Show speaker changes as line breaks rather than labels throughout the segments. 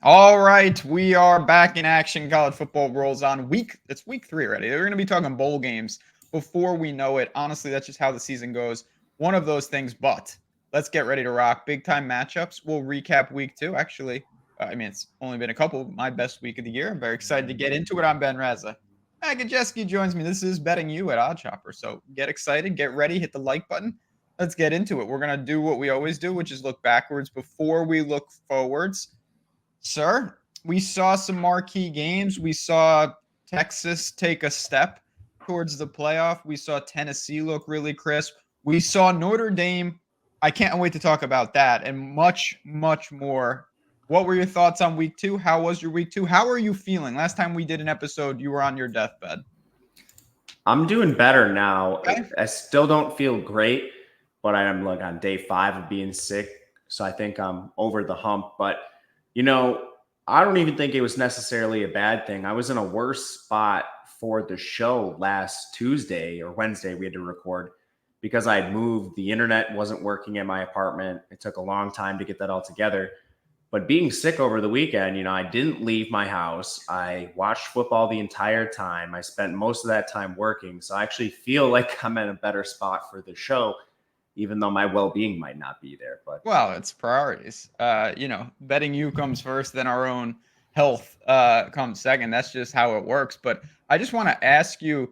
All right, we are back in action. College football rolls on. It's week 3 already. We're going to be talking bowl games before we know it. Honestly, that's just how the season goes. One of those things, but let's get ready to rock. Big time matchups. We'll recap week 2. Actually, it's only been a couple. My best week of the year. I'm very excited to get into it. I'm Ben Rasa. Matt Gajewski joins me. This is Betting You at Odd Chopper. So get excited, get ready, hit the like button. Let's get into it. We're going to do what we always do, which is look backwards before we look forwards. Sir, we saw some marquee games. We saw Texas take a step towards the playoff. We saw Tennessee look really crisp. We saw Notre Dame. I can't wait to talk about that and much, much more. What were your thoughts on week 2? How was your week 2? How are you feeling? Last time we did an episode, you were on your deathbed.
I'm doing better now.
Okay.
I still don't feel great, but I'm like on day 5 of being sick. So I think I'm over the hump. But I don't even think it was necessarily a bad thing. I was in a worse spot for the show last Tuesday or Wednesday. We had to record because I had moved. The internet wasn't working in my apartment. It took a long time to get that all together. But being sick over the weekend, I didn't leave my house. I watched football the entire time. I spent most of that time working. So I actually feel like I'm in a better spot for the show, even though my well-being might not be there. But
it's priorities. Betting you comes first, then our own health comes second. That's just how it works. But I just want to ask you,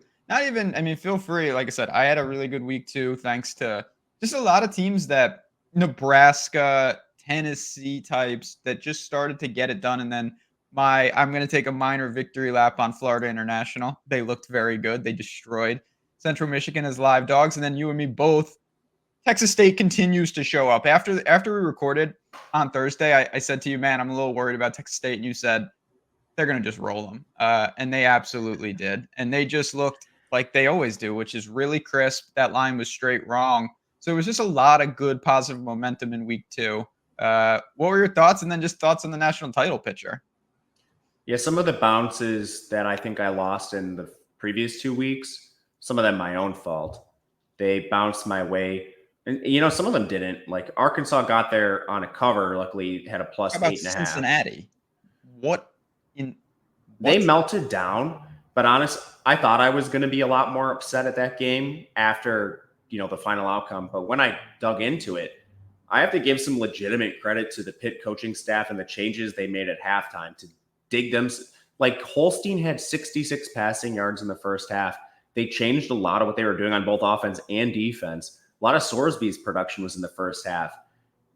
feel free. Like I said, I had a really good week too, thanks to just a lot of teams that Nebraska, Tennessee types that just started to get it done. And then I'm going to take a minor victory lap on Florida International. They looked very good. They destroyed Central Michigan as live dogs. And then you and me both. Texas State continues to show up. After we recorded on Thursday, I said to you, man, I'm a little worried about Texas State. And you said, they're going to just roll them. And they absolutely did. And they just looked like they always do, which is really crisp. That line was straight wrong. So it was just a lot of good positive momentum in week 2. What were your thoughts? And then just thoughts on the national title picture.
Yeah, some of the bounces that I think I lost in the previous 2 weeks, some of them my own fault. They bounced my way. And, some of them didn't. Like Arkansas got there on a cover. Luckily, had a plus 8.5.
Cincinnati?
They melted down. But I thought I was going to be a lot more upset at that game after, the final outcome. But when I dug into it, I have to give some legitimate credit to the Pitt coaching staff and the changes they made at halftime to dig them. Like Holstein had 66 passing yards in the first half. They changed a lot of what they were doing on both offense and defense. A lot of Sorsby's production was in the first half.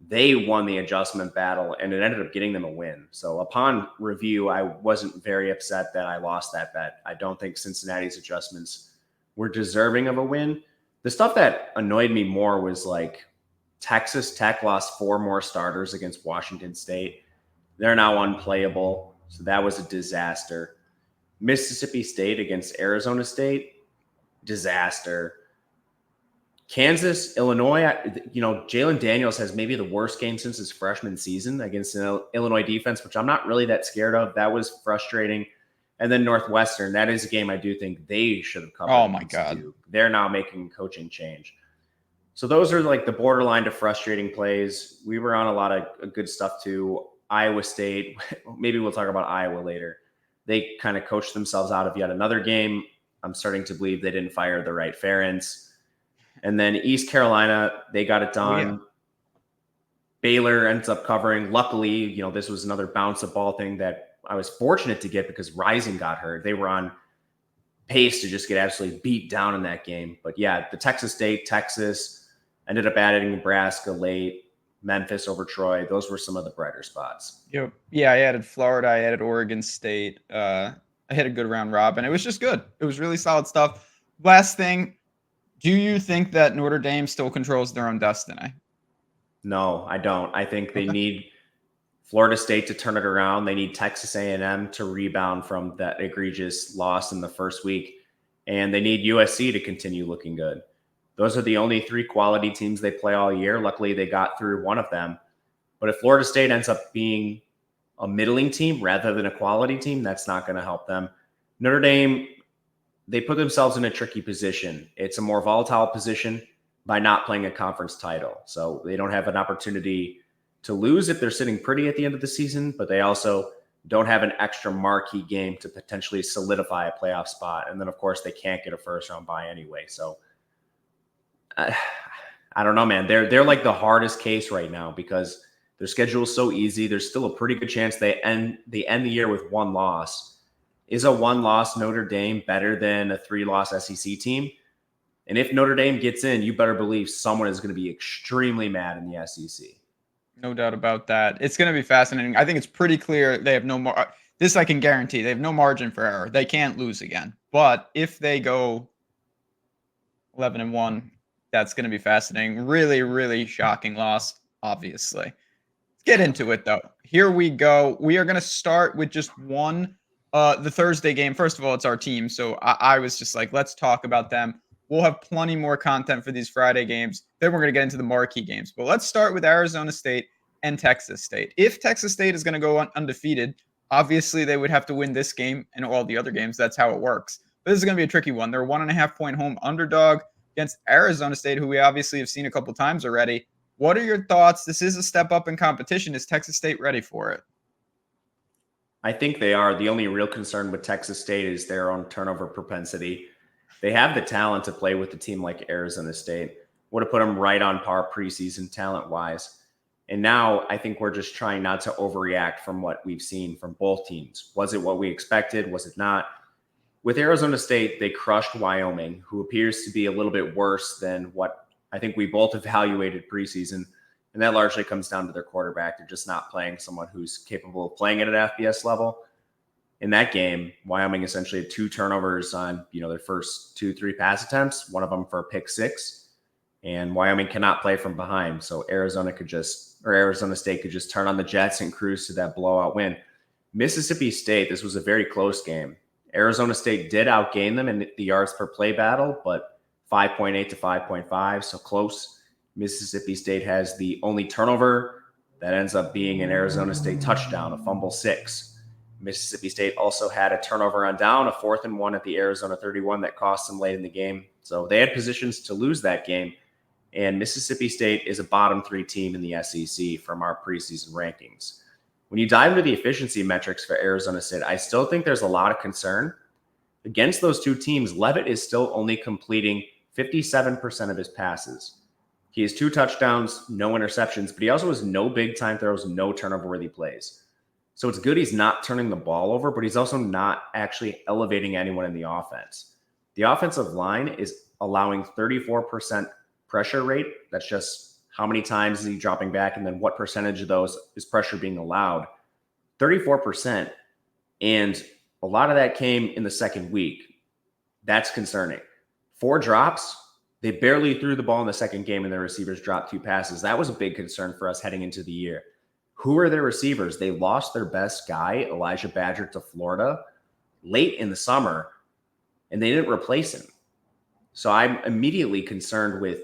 They won the adjustment battle, and it ended up getting them a win. So upon review, I wasn't very upset that I lost that bet. I don't think Cincinnati's adjustments were deserving of a win. The stuff that annoyed me more was like Texas Tech lost 4 more starters against Washington State. They're now unplayable, so that was a disaster. Mississippi State against Arizona State, disaster. Kansas, Illinois, Jalen Daniels has maybe the worst game since his freshman season against an Illinois defense, which I'm not really that scared of. That was frustrating. And then Northwestern, that is a game I do think they should have covered.
Oh, my God.
Duke. They're now making coaching change. So those are like the borderline to frustrating plays. We were on a lot of good stuff too. Iowa State, maybe we'll talk about Iowa later. They kind of coached themselves out of yet another game. I'm starting to believe they didn't fire the right Ferentz. And then East Carolina, they got it done. Oh, yeah. Baylor ends up covering. Luckily, this was another bounce of ball thing that I was fortunate to get because Rising got hurt. They were on pace to just get absolutely beat down in that game. But yeah, the Texas ended up adding Nebraska late. Memphis over Troy. Those were some of the brighter spots.
Yep. Yeah, I added Florida. I added Oregon State. I had a good round robin. It was just good. It was really solid stuff. Last thing, do you think that Notre Dame still controls their own destiny?
No, I don't. I think they need Florida State to turn it around. They need Texas A&M to rebound from that egregious loss in the first week. And they need USC to continue looking good. Those are the only 3 quality teams they play all year. Luckily, they got through one of them. But if Florida State ends up being a middling team rather than a quality team, that's not going to help them. Notre Dame, they put themselves in a tricky position. It's a more volatile position by not playing a conference title. So they don't have an opportunity to lose if they're sitting pretty at the end of the season, but they also don't have an extra marquee game to potentially solidify a playoff spot. And then, of course, they can't get a first-round bye anyway. So I don't know, man. They're like the hardest case right now because their schedule is so easy. There's still a pretty good chance they end the year with one loss. Is a one-loss Notre Dame better than a 3-loss SEC team? And if Notre Dame gets in, you better believe someone is going to be extremely mad in the SEC.
No doubt about that. It's going to be fascinating. I think it's pretty clear they have no more. This I can guarantee. They have no margin for error. They can't lose again. But if they go 11-1, that's going to be fascinating. Really, really shocking loss, obviously. Let's get into it, though. Here we go. We are going to start with just one, the Thursday game. First of all, it's our team. So I was just like, let's talk about them. We'll have plenty more content for these Friday games. Then we're going to get into the marquee games. But let's start with Arizona State and Texas State. If Texas State is going to go undefeated, obviously they would have to win this game and all the other games. That's how it works. But this is going to be a tricky one. They're 1.5-point home underdog against Arizona State, who we obviously have seen a couple times already. What are your thoughts? This is a step up in competition. Is Texas State ready for it?
I think they are. The only real concern with Texas State is their own turnover propensity. They have the talent to play with a team like Arizona State. Would have put them right on par preseason talent-wise. And now I think we're just trying not to overreact from what we've seen from both teams. Was it what we expected? Was it not? With Arizona State, they crushed Wyoming, who appears to be a little bit worse than what I think we both evaluated preseason. And that largely comes down to their quarterback. They're just not playing someone who's capable of playing at an FBS level. In that game, Wyoming essentially had 2 turnovers on, their first 2-3 pass attempts, one of them for a pick 6. And Wyoming cannot play from behind. So Arizona State could just turn on the Jets and cruise to that blowout win. Mississippi State, this was a very close game. Arizona State did outgain them in the yards per play battle, but 5.8 to 5.5, so close. Mississippi State has the only turnover that ends up being an Arizona State touchdown, a fumble 6. Mississippi State also had a turnover on down, a 4th and 1 at the Arizona 31 that cost them late in the game. So they had positions to lose that game. And Mississippi State is a bottom 3 team in the SEC from our preseason rankings. When you dive into the efficiency metrics for Arizona State, I still think there's a lot of concern. Against those 2 teams, Leavitt is still only completing 57% of his passes. He has 2 touchdowns, no interceptions, but he also has no big-time throws, no turnover-worthy plays. So it's good he's not turning the ball over, but he's also not actually elevating anyone in the offense. The offensive line is allowing 34% pressure rate. That's just how many times is he dropping back, and then what percentage of those is pressure being allowed. 34%. And a lot of that came in the second week. That's concerning. 4 drops. They barely threw the ball in the second game, and their receivers dropped 2 passes. That was a big concern for us heading into the year. Who are their receivers? They lost their best guy, Elijah Badger, to Florida late in the summer, and they didn't replace him. So I'm immediately concerned with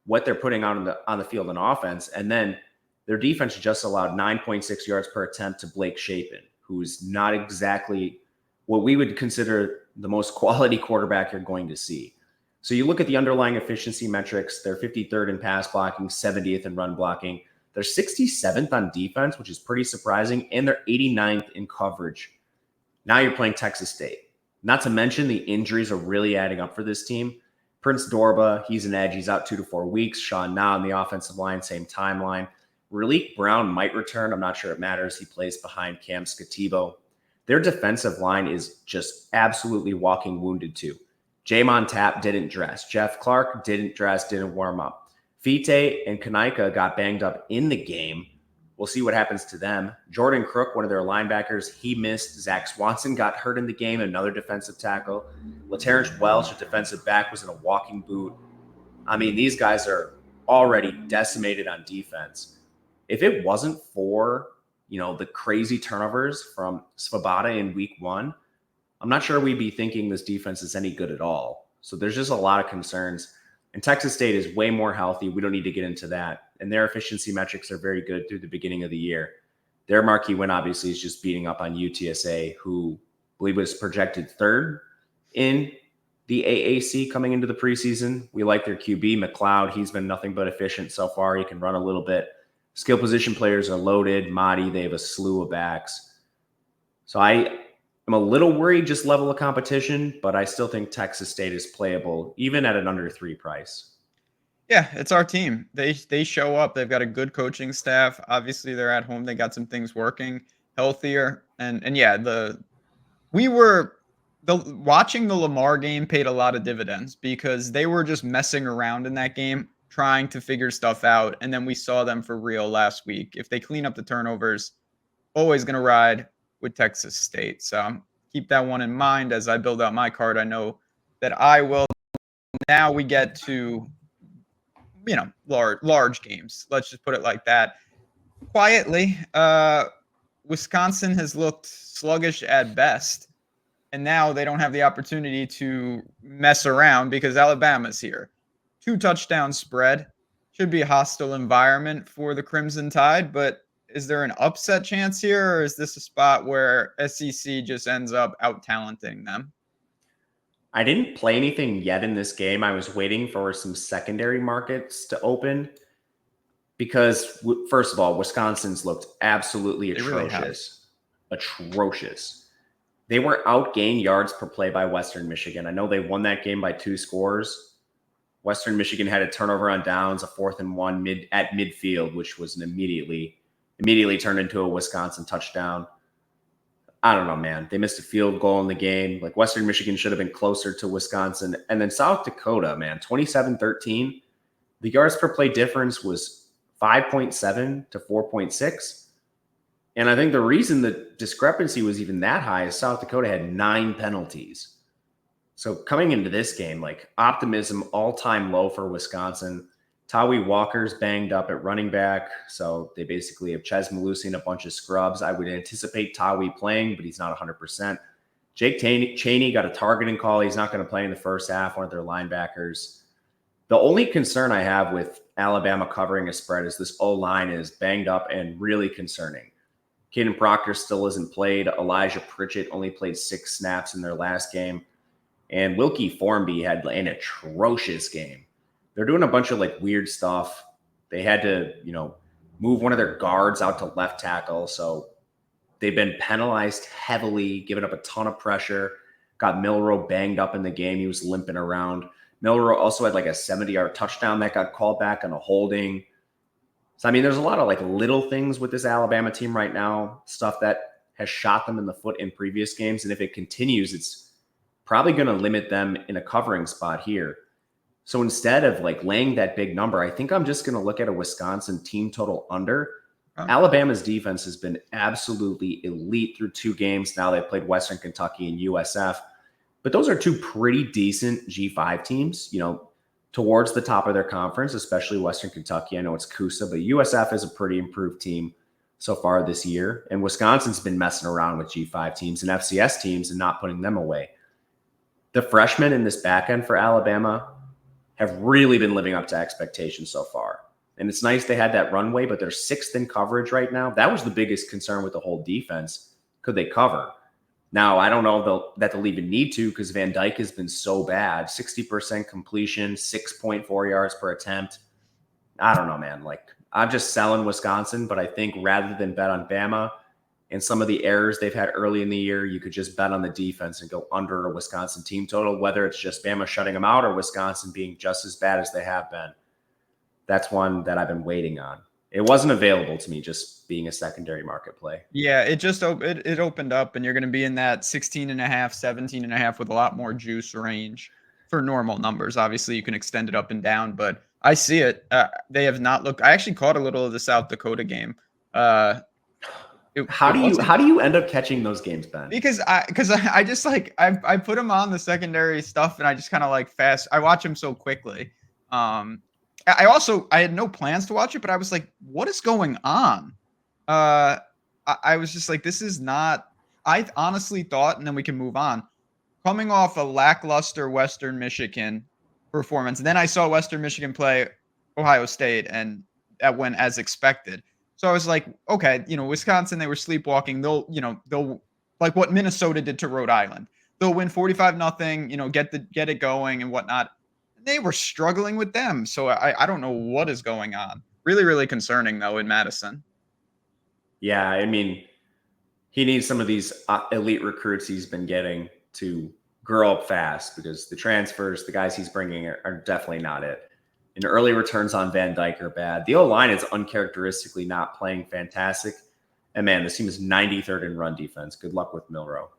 what they're putting out on the field in offense. And then their defense just allowed 9.6 yards per attempt to Blake Shapen, who's not exactly what we would consider the most quality quarterback you're going to see. So you look at the underlying efficiency metrics, they're 53rd in pass blocking, 70th in run blocking. They're 67th on defense, which is pretty surprising, and they're 89th in coverage. Now you're playing Texas State. Not to mention the injuries are really adding up for this team. Prince Dorba, he's an edge. He's out 2 to 4 weeks. Sean Na on the offensive line, same timeline. Raleek Brown might return. I'm not sure it matters. He plays behind Cam Scativo. Their defensive line is just absolutely walking wounded too. Jamon Tapp didn't dress. Jeff Clark didn't dress, didn't warm up. Fite and Kanika got banged up in the game. We'll see what happens to them. Jordan Crook, one of their linebackers, he missed. Zach Swanson got hurt in the game, another defensive tackle. LaTerrence Welch, a defensive back, was in a walking boot. I mean, these guys are already decimated on defense. If it wasn't for, the crazy turnovers from Svoboda in week 1, I'm not sure we'd be thinking this defense is any good at all. So there's just a lot of concerns. And Texas State is way more healthy. We don't need to get into that. And their efficiency metrics are very good through the beginning of the year. Their marquee win, obviously, is just beating up on UTSA, who I believe was projected 3rd in the AAC coming into the preseason. We like their QB, McLeod. He's been nothing but efficient so far. He can run a little bit. Skill position players are loaded. Mahdi, they have a slew of backs. So I am a little worried just level of competition, but I still think Texas State is playable, even at an under 3 price.
Yeah, it's our team. They show up. They've got a good coaching staff. Obviously, they're at home. They got some things working, healthier, and yeah, we were the watching the Lamar game paid a lot of dividends because they were just messing around in that game, trying to figure stuff out, and then we saw them for real last week. If they clean up the turnovers, always going to ride with Texas State. So keep that one in mind as I build out my card. I know that I will. Now we get to large games. Let's just put it like that. Quietly, Wisconsin has looked sluggish at best, and now they don't have the opportunity to mess around because Alabama's here. 2-touchdown spread. Should be a hostile environment for the Crimson Tide, but is there an upset chance here, or is this a spot where SEC just ends up out-talenting them?
I didn't play anything yet in this game. I was waiting for some secondary markets to open because, first of all, Wisconsin's looked absolutely atrocious. Atrocious. They were outgained yards per play by Western Michigan. I know they won that game by 2 scores. Western Michigan had a turnover on downs, a 4th and 1 at midfield, which was immediately turned into a Wisconsin touchdown. I don't know, man. They missed a field goal in the game. Like, Western Michigan should have been closer to Wisconsin. And then South Dakota, man, 27-13. The yards per play difference was 5.7 to 4.6. And I think the reason the discrepancy was even that high is South Dakota had 9 penalties. So coming into this game, like, optimism all-time low for Wisconsin. Tawi Walker's banged up at running back, so they basically have Ches Malusi and a bunch of scrubs. I would anticipate Tawi playing, but he's not 100%. Jake Chaney got a targeting call. He's not going to play in the first half, one of their linebackers. The only concern I have with Alabama covering a spread is this O-line is banged up and really concerning. Caden Proctor still isn't played. Elijah Pritchett only played 6 snaps in their last game. And Wilkie Formby had an atrocious game. They're doing a bunch of weird stuff. They had to, move one of their guards out to left tackle. So they've been penalized heavily, giving up a ton of pressure. Got Milroe banged up in the game. He was limping around. Milroe also had a 70-yard touchdown that got called back on a holding. So, I mean, there's a lot of little things with this Alabama team right now, stuff that has shot them in the foot in previous games. And if it continues, it's probably going to limit them in a covering spot here. So instead of laying that big number, I think I'm just going to look at a Wisconsin team total under. Alabama's defense has been absolutely elite through 2 games. Now they've played Western Kentucky and USF. But those are 2 pretty decent G5 teams, towards the top of their conference, especially Western Kentucky. I know it's Coosa, but USF is a pretty improved team so far this year. And Wisconsin's been messing around with G5 teams and FCS teams and not putting them away. The freshmen in this back end for Alabama have really been living up to expectations so far. And it's nice they had that runway, but they're 6th in coverage right now. That was the biggest concern with the whole defense. Could they cover? Now, I don't know that they'll even need to because Van Dyke has been so bad. 60% completion, 6.4 yards per attempt. I don't know, man. I'm just selling Wisconsin, but I think rather than bet on Bama and some of the errors they've had early in the year, you could just bet on the defense and go under a Wisconsin team total, whether it's just Bama shutting them out or Wisconsin being just as bad as they have been. That's one that I've been waiting on. It wasn't available to me, just being a secondary market play.
Yeah, it just it opened up, and you're going to be in that 16.5, 17.5 with a lot more juice range for normal numbers. Obviously, you can extend it up and down, but I see it. They have not looked. I actually caught a little of the South Dakota game.
How do you end up catching those games, Ben?
Because I just I put them on the secondary stuff, and I just kind of I watch them so quickly. I had no plans to watch it, but I was like, what is going on? I was just like, this is not. I honestly thought, and then we can move on. Coming off a lackluster Western Michigan performance, then I saw Western Michigan play Ohio State, and that went as expected. So I was like, okay, Wisconsin, they were sleepwalking. They'll like what Minnesota did to Rhode Island. They'll win 45-0, get it going and whatnot. They were struggling with them. So I don't know what is going on. Really, really concerning, though, in Madison.
Yeah, I mean, he needs some of these elite recruits he's been getting to grow up fast, because the transfers, the guys he's bringing are definitely not it. And early returns on Van Dyke are bad. The O-line is uncharacteristically not playing fantastic. And man, this team is 93rd in run defense. Good luck with Milroe.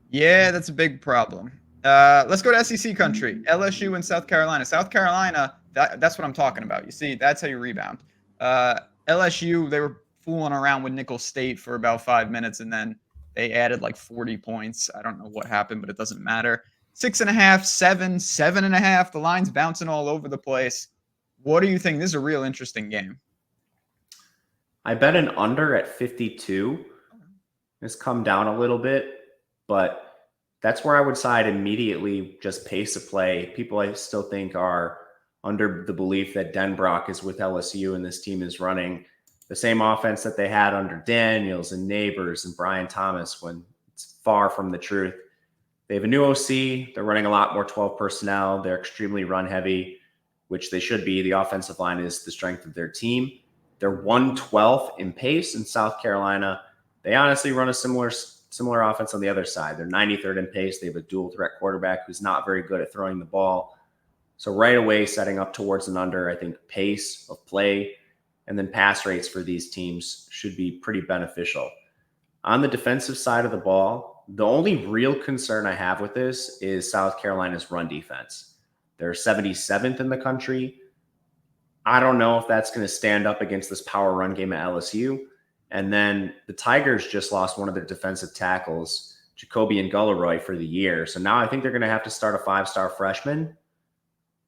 Yeah, that's a big problem. Let's go to SEC country. LSU and South Carolina. South Carolina, that's what I'm talking about. You see, that's how you rebound. LSU, they were fooling around with Nickel State for about 5 minutes, and then they added like 40 points. I don't know what happened, but it doesn't matter. 6.5, 7, 7.5. The line's bouncing all over the place. What do you think? This is a real interesting game.
I bet an under at 52. It's come down a little bit, but that's where I would side immediately. Just pace of play. People I still think are under the belief that Denbrock is with LSU and this team is running the same offense that they had under Daniels and Neighbors and Brian Thomas, when it's far from the truth. They have a new OC. They're running a lot more 12 personnel. They're extremely run heavy, which they should be. The offensive line is the strength of their team. They're 112th in pace in South Carolina. They honestly run a similar offense on the other side. They're 93rd in pace. They have a dual threat quarterback who's not very good at throwing the ball. So right away, setting up towards an under, I think pace of play and then pass rates for these teams should be pretty beneficial. On the defensive side of the ball, the only real concern I have with this is South Carolina's run defense. They're 77th in the country. I don't know if that's going to stand up against this power run game at LSU. And then the Tigers just lost one of their defensive tackles, Jacoby and Gulleroy, for the year. So now I think they're going to have to start a 5-star freshman.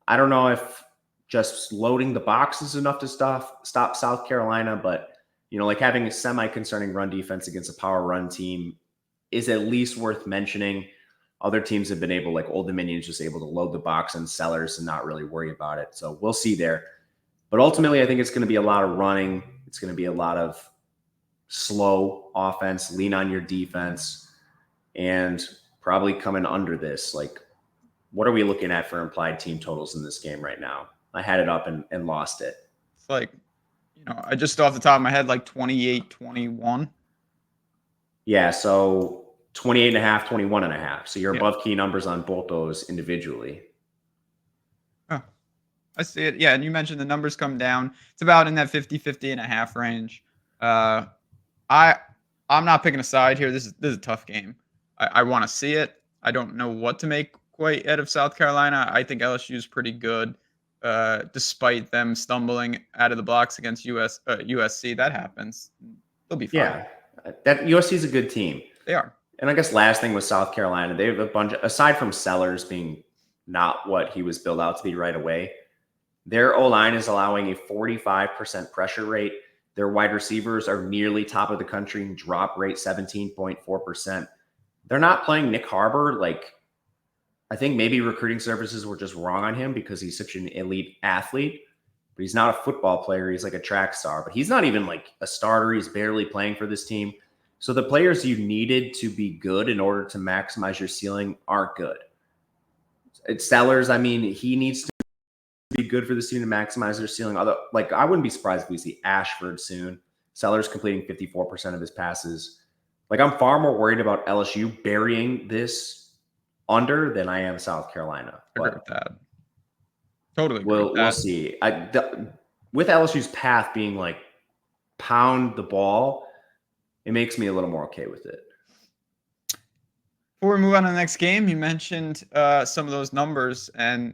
I don't know if just loading the box is enough to stop South Carolina, but like having a semi-concerning run defense against a power run team is at least worth mentioning. Other teams have been able, like Old Dominion is just able to load the box on Sellers and not really worry about it. So we'll see there. But ultimately, I think it's going to be a lot of running. It's going to be a lot of slow offense, lean on your defense, and probably coming under this. Like, what are we looking at for implied team totals in this game right now? I had it up and lost it.
It's like, I just off the top of my head, like 28-21.
Yeah, so 28.5, 21.5. So you're above key numbers on both those individually.
Oh, I see it. Yeah, and you mentioned the numbers come down. It's about in that 50-50.5 range. I'm not picking a side here. This is a tough game. I want to see it. I don't know what to make quite out of South Carolina. I think LSU is pretty good, despite them stumbling out of the blocks against USC. That happens. They'll be fine.
Yeah, that USC is a good team.
They are.
And I guess last thing with South Carolina, they have a bunch of, aside from Sellers being not what he was built out to be right away, their O-line is allowing a 45% pressure rate. Their wide receivers are nearly top of the country in drop rate, 17.4%. They're not playing Nick Harbor. Like, I think maybe recruiting services were just wrong on him because he's such an elite athlete, but he's not a football player. He's like a track star, but he's not even like a starter. He's barely playing for this team. So the players you needed to be good in order to maximize your ceiling aren't good. It's Sellers. I mean, he needs to be good for this team to maximize their ceiling. Although, like, I wouldn't be surprised if we see Ashford soon. Sellers completing 54% of his passes. Like, I'm far more worried about LSU burying this under than I am South Carolina.
I agree with that. Totally agree with that.
We'll see. With LSU's path being like pound the ball, it makes me a little more okay with it.
Before we move on to the next game, you mentioned some of those numbers, and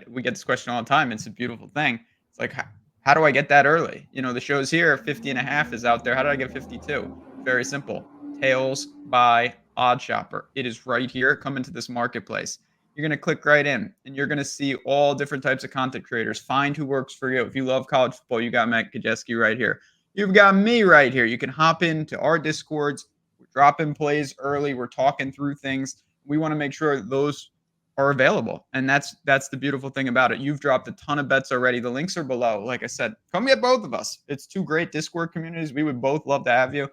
we get this question all the time. It's a beautiful thing. It's like, how do I get that early? The show's here. 50.5 is out there. How do I get 52? Very simple. Tails by Odd Shopper. It is right here. Come into this marketplace. You're going to click right in, and you're going to see all different types of content creators. Find who works for you. If you love college football, you got Matt Gajewski right here. You've got me right here. You can hop into our Discords. We're dropping plays early. We're talking through things. We want to make sure those are available, and that's the beautiful thing about it. You've dropped a ton of bets already. The links are below. Like I said, come get both of us. It's two great Discord communities. We would both love to have you.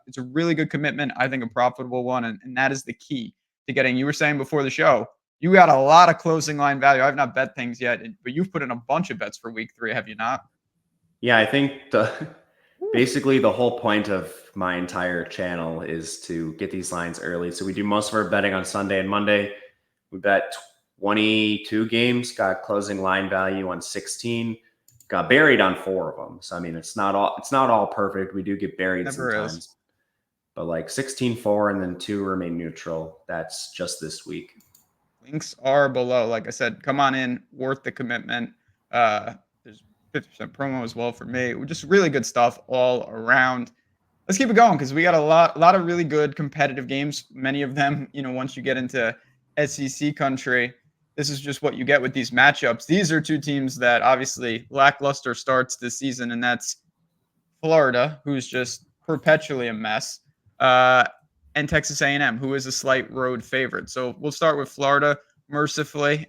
It's a really good commitment. I think a profitable one, and that is the key to getting. You were saying before the show, you got a lot of closing line value. I've not bet things yet, but you've put in a bunch of bets for week 3, have you not?
Yeah, I think basically the whole point of my entire channel is to get these lines early. So we do most of our betting on Sunday and Monday. We bet 22 games, got closing line value on 16, got buried on 4 of them. So I mean, it's not all perfect. We do get buried
Never is.
sometimes. But like 16-4 and then 2 remain neutral. That's just this week.
Links are below. Like I said, come on in, worth the commitment. There's 50% promo as well for me. Just really good stuff all around. Let's keep it going because we got a lot of really good competitive games. Many of them, once you get into SEC country, this is just what you get with these matchups. These are two teams that obviously lackluster starts this season, and that's Florida, who's just perpetually a mess, and Texas A&M, who is a slight road favorite. So we'll start with Florida. Mercifully,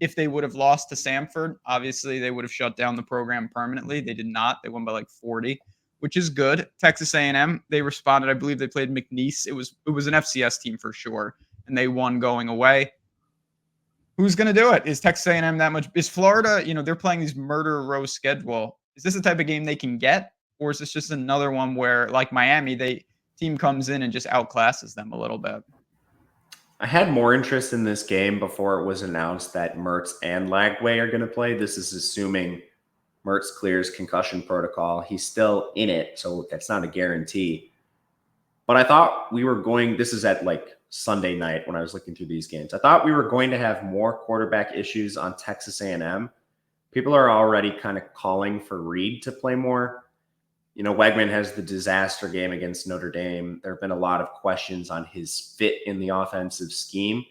if they would have lost to Samford, obviously they would have shut down the program permanently. They did not. They won by like 40, which is good. Texas A&M, they responded. I believe they played McNeese. It was an FCS team for sure, and they won going away. Who's going to do it? Is Texas A&M that much? Is Florida? They're playing these murder row schedule. Is this the type of game they can get, or is this just another one where, like Miami, team comes in and just outclasses them a little bit?
I had more interest in this game before it was announced that Mertz and Lagway are going to play. This is assuming Mertz clears concussion protocol. He's still in it, so that's not a guarantee. But I thought this is at like Sunday night when I was looking through these games. I thought we were going to have more quarterback issues on Texas A&M. People are already kind of calling for Reed to play more. Wegman has the disaster game against Notre Dame. There have been a lot of questions on his fit in the offensive scheme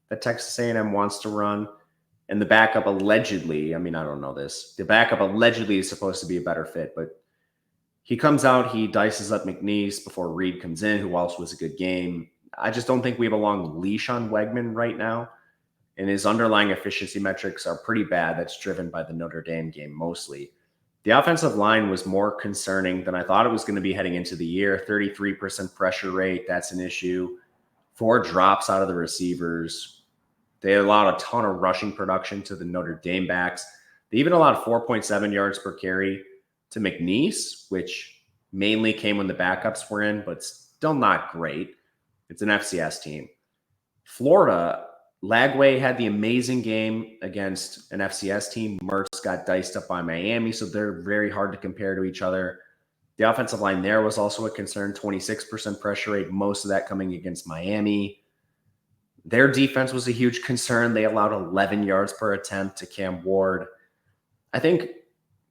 that Texas A&M wants to run. And the backup allegedly, I don't know this. The backup allegedly is supposed to be a better fit, but he comes out, he dices up McNeese before Reed comes in, who also was a good game. I just don't think we have a long leash on Wegman right now. And his underlying efficiency metrics are pretty bad. That's driven by the Notre Dame game mostly. The offensive line was more concerning than I thought it was going to be heading into the year. 33% pressure rate, that's an issue. 4 drops out of the receivers. They allowed a ton of rushing production to the Notre Dame backs. They even allowed 4.7 yards per carry to McNeese, which mainly came when the backups were in, but still not great. It's an FCS team. Florida, Lagway had the amazing game against an FCS team. Mertz got diced up by Miami, so they're very hard to compare to each other. The offensive line there was also a concern, 26% pressure rate, most of that coming against Miami. Their defense was a huge concern. They allowed 11 yards per attempt to Cam Ward. I think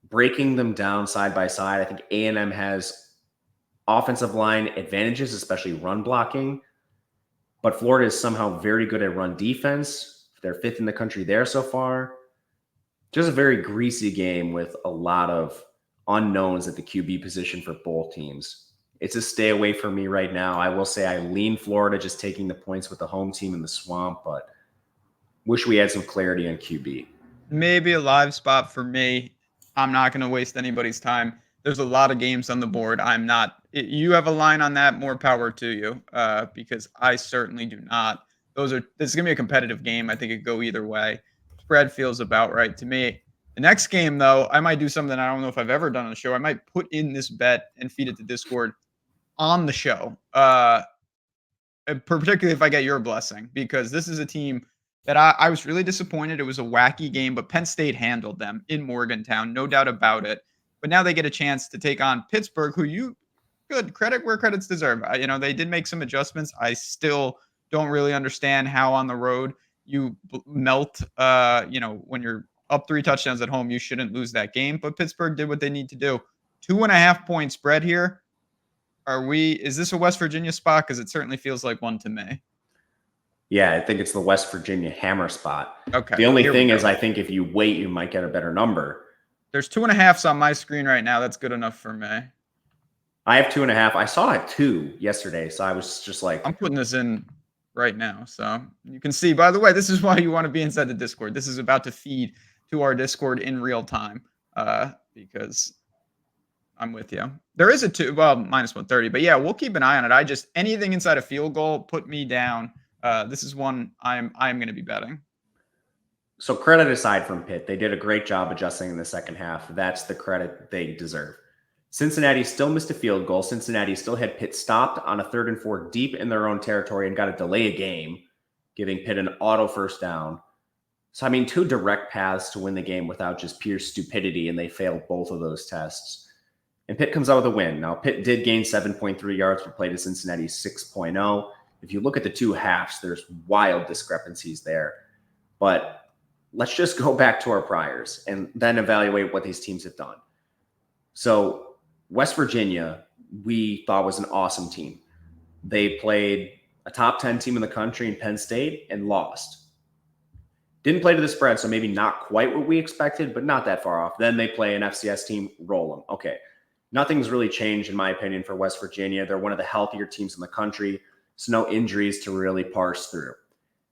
breaking them down side by side, I think A&M has offensive line advantages, especially run blocking. But Florida is somehow very good at run defense. They're 5th in the country there so far. Just a very greasy game with a lot of unknowns at the QB position for both teams. It's a stay away from me right now. I will say I lean Florida just taking the points with the home team in the swamp, but wish we had some clarity on QB.
Maybe a live spot for me. I'm not going to waste anybody's time. There's a lot of games on the board. You have a line on that, more power to you, because I certainly do not. This is going to be a competitive game. I think it could go either way. Spread feels about right to me. The next game, though, I might do something I don't know if I've ever done on the show. I might put in this bet and feed it to Discord on the show, particularly if I get your blessing, because this is a team that I was really disappointed. It was a wacky game, but Penn State handled them in Morgantown, no doubt about it. But now they get a chance to take on Pittsburgh, who good credit where credit's deserved. They did make some adjustments. I still don't really understand how on the road you melt. When you're up 3 touchdowns at home, you shouldn't lose that game. But Pittsburgh did what they need to do. 2.5 point spread here. Is this a West Virginia spot? Because it certainly feels like one to me.
Yeah, I think it's the West Virginia hammer spot.
Okay.
The only thing is I think if you wait, you might get a better number.
There's 2.5s on my screen right now. That's good enough for me.
I have 2.5. I saw it 2 yesterday, so I was just like,
I'm putting this in right now. So you can see, by the way, this is why you want to be inside the Discord. This is about to feed to our Discord in real time, because I'm with you. There is a minus 130, but yeah, we'll keep an eye on it. Anything inside a field goal, put me down. This is one I'm going to be betting.
So credit aside from Pitt, they did a great job adjusting in the second half. That's the credit they deserve. Cincinnati still missed a field goal. Cincinnati still had Pitt stopped on a 3rd and 4 deep in their own territory and got to delay a game, giving Pitt an auto first down. So, I mean, 2 direct paths to win the game without just pure stupidity, and they failed both of those tests. And Pitt comes out with a win. Now, Pitt did gain 7.3 yards per play to Cincinnati's 6.0. If you look at the 2 halves, there's wild discrepancies there. But let's just go back to our priors and then evaluate what these teams have done. So West Virginia, we thought was an awesome team. They played a top 10 team in the country in Penn State and lost. Didn't play to the spread, so maybe not quite what we expected, but not that far off. Then they play an FCS team, roll them. Okay. Nothing's really changed, in my opinion, for West Virginia. They're one of the healthier teams in the country, so no injuries to really parse through.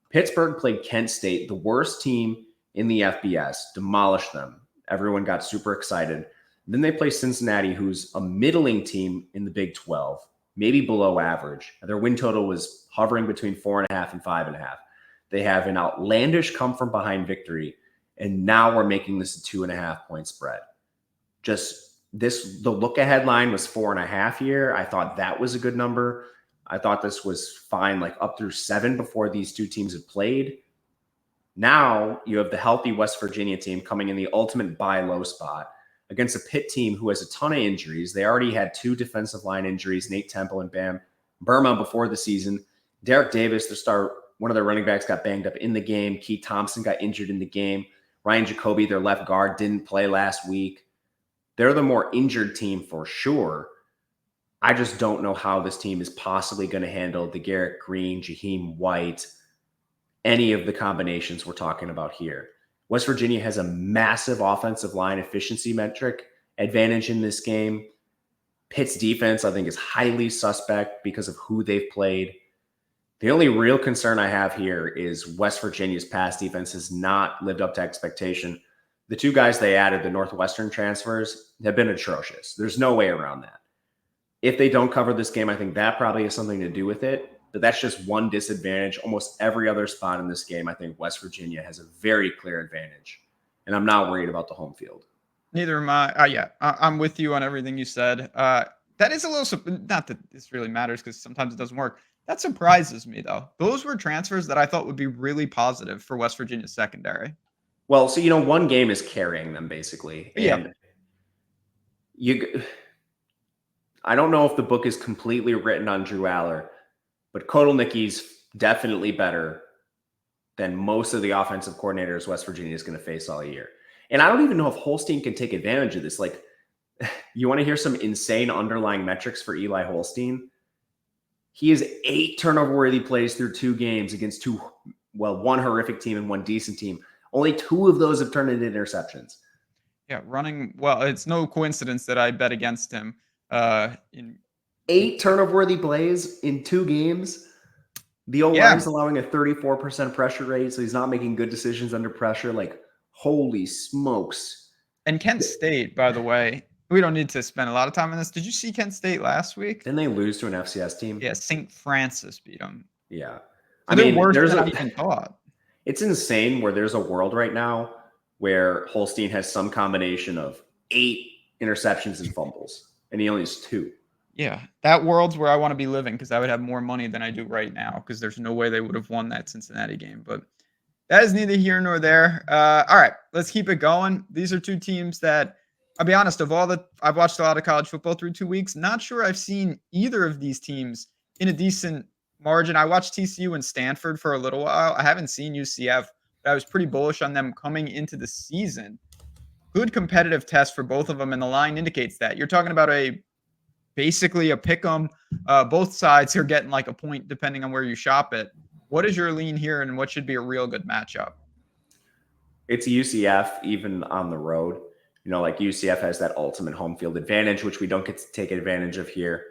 Pittsburgh played Kent State, the worst team in the FBS, demolished them. Everyone got super excited. Then they play Cincinnati, who's a middling team in the Big 12, maybe below average. Their win total was hovering between 4.5 and 5.5. They have an outlandish come-from-behind victory, and now we're making this a 2.5-point spread. The look-ahead line was 4.5 here. I thought that was a good number. I thought this was fine, like up through 7 before these 2 teams had played. Now you have the healthy West Virginia team coming in the ultimate buy low spot against a Pitt team who has a ton of injuries. They already had 2 defensive line injuries, Nate Temple and Bam Burma before the season. Derek Davis, one of their running backs, got banged up in the game. Keith Thompson got injured in the game. Ryan Jacoby, their left guard, didn't play last week. They're the more injured team for sure. I just don't know how this team is possibly going to handle the Garrett Green, Jaheim White, any of the combinations we're talking about here. West Virginia has a massive offensive line efficiency metric advantage in this game. Pitt's defense, I think, is highly suspect because of who they've played. The only real concern I have here is West Virginia's pass defense has not lived up to expectation. The 2 guys they added, the Northwestern transfers, have been atrocious. There's no way around that. If they don't cover this game, I think that probably has something to do with it. But that's just one disadvantage. Almost every other spot in this game, I think West Virginia has a very clear advantage. And I'm not worried about the home field.
Neither am I. I'm with you on everything you said. That is a little, not that this really matters because sometimes it doesn't work. That surprises me, though. Those were transfers that I thought would be really positive for West Virginia's secondary.
Well, so, one game is carrying them, basically. And I don't know if the book is completely written on Drew Aller, but Kotelnicki's definitely better than most of the offensive coordinators West Virginia is going to face all year. And I don't even know if Holstein can take advantage of this. Like, you want to hear some insane underlying metrics for Eli Holstein? He has 8 turnover-worthy plays through 2 games against 1 horrific team and 1 decent team. Only 2 of those have turned into interceptions.
Yeah, it's no coincidence that I bet against him.
8 turnover-worthy plays in 2 games. The O-line's allowing a 34% pressure rate, so he's not making good decisions under pressure. Like, holy smokes.
And Kent State, by the way, we don't need to spend a lot of time on this. Did you see Kent State last week?
Didn't they lose to an FCS team?
Yeah, St. Francis beat them.
Yeah.
They're worse than I even thought.
It's insane where there's a world right now where Holstein has some combination of 8 interceptions and fumbles, and he only has 2.
Yeah, that world's where I want to be living because I would have more money than I do right now because there's no way they would have won that Cincinnati game. But that is neither here nor there. All right, let's keep it going. These are 2 teams that, I'll be honest, I've watched a lot of college football through 2 weeks. Not sure I've seen either of these teams in a decent margin. I watched TCU and Stanford for a little while. I haven't seen UCF, but I was pretty bullish on them coming into the season. Good competitive test for both of them, and the line indicates that. You're talking about basically a pick 'em. Both sides are getting like a point depending on where you shop it. What is your lean here, and what should be a real good matchup?
It's UCF even on the road. Like UCF has that ultimate home field advantage, which we don't get to take advantage of here.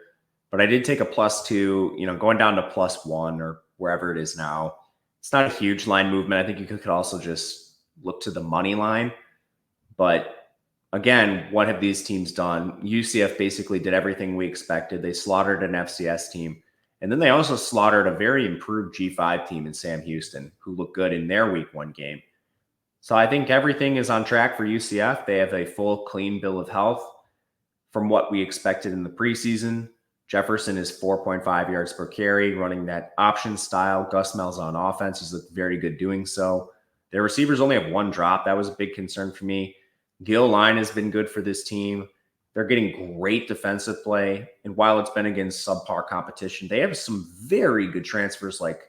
But I did take a +2, going down to +1 or wherever it is now. It's not a huge line movement. I think you could also just look to the money line. But again, what have these teams done? UCF basically did everything we expected. They slaughtered an FCS team. And then they also slaughtered a very improved G5 team in Sam Houston, who looked good in their week 1 game. So I think everything is on track for UCF. They have a full, clean bill of health from what we expected in the preseason. Jefferson is 4.5 yards per carry, running that option style. Gus Malzahn offense is very good doing so. Their receivers only have one drop. That was a big concern for me. Gil line has been good for this team. They're getting great defensive play. And while it's been against subpar competition, they have some very good transfers like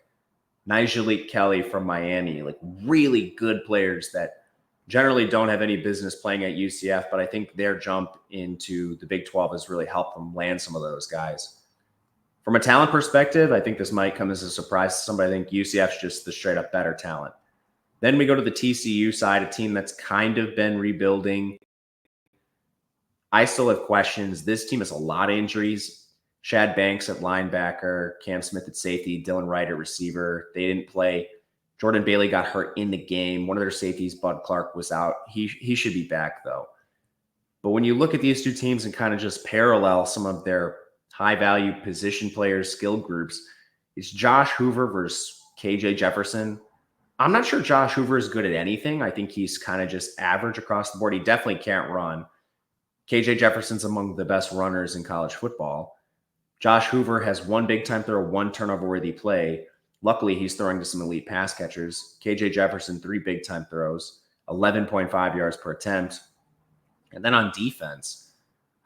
Nigel Kelly from Miami, like really good players that generally don't have any business playing at UCF, but I think their jump into the Big 12 has really helped them land some of those guys. From a talent perspective, I think this might come as a surprise to somebody. I think UCF's just the straight up better talent. Then we go to the TCU side, a team that's kind of been rebuilding. I still have questions. This team has a lot of injuries. Shad Banks at linebacker, Cam Smith at safety, Dylan Wright at receiver. They didn't play. Jordan Bailey got hurt in the game. One of their safeties, Bud Clark, was out. He should be back, though. But when you look at these two teams and kind of just parallel some of their high-value position players, skill groups, it's Josh Hoover versus KJ Jefferson. I'm not sure Josh Hoover is good at anything. I think he's kind of just average across the board. He definitely can't run. KJ Jefferson's among the best runners in college football. Josh Hoover has one big-time throw, one turnover-worthy play. Luckily, he's throwing to some elite pass catchers. KJ Jefferson, 3 big-time throws, 11.5 yards per attempt. And then on defense,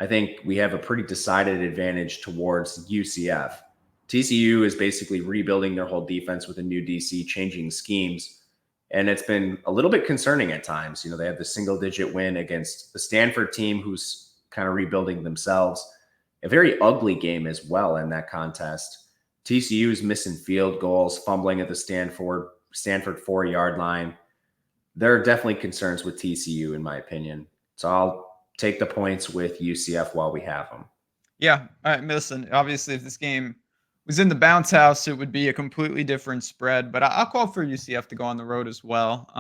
I think we have a pretty decided advantage towards UCF. TCU is basically rebuilding their whole defense with a new DC, changing schemes. And it's been a little bit concerning at times. You know, they have the single-digit win against the Stanford team who's kind of rebuilding themselves. A very ugly game as well in that contest. TCU is missing field goals, fumbling at the Stanford 4-yard line. There are definitely concerns with TCU, in my opinion. So I'll take the points with UCF while we have them.
Yeah, listen, obviously, if this game was in the bounce house, it would be a completely different spread. But I'll call for UCF to go on the road as well.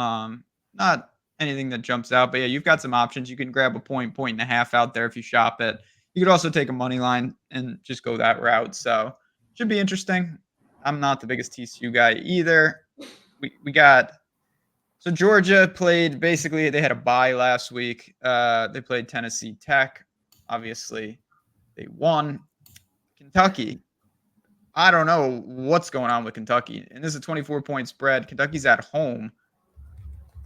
Not anything that jumps out, but yeah, you've got some options. You can grab a point and a half out there if you shop it. You could also take a money line and just go that route. So should be interesting. I'm not the biggest TCU guy either. We got so Georgia played basically. They had a bye last week. They played Tennessee Tech. Obviously, they won. Kentucky. I don't know what's going on with Kentucky. And this is a 24-point spread. Kentucky's at home.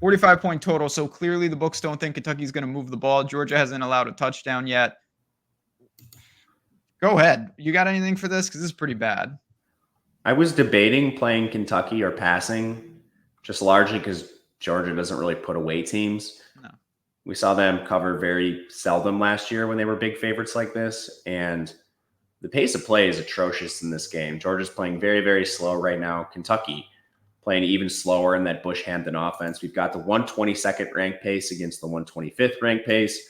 45-point total. So clearly the books don't think Kentucky's going to move the ball. Georgia hasn't allowed a touchdown yet. Go ahead. You got anything for this? Because this is pretty bad.
I was debating playing Kentucky or passing, just largely because Georgia doesn't really put away teams.
No.
We saw them cover very seldom last year when they were big favorites like this. And the pace of play is atrocious in this game. Georgia's playing very, very slow right now. Kentucky playing even slower in that Bush Hampton offense. We've got the 122nd ranked pace against the 125th ranked pace.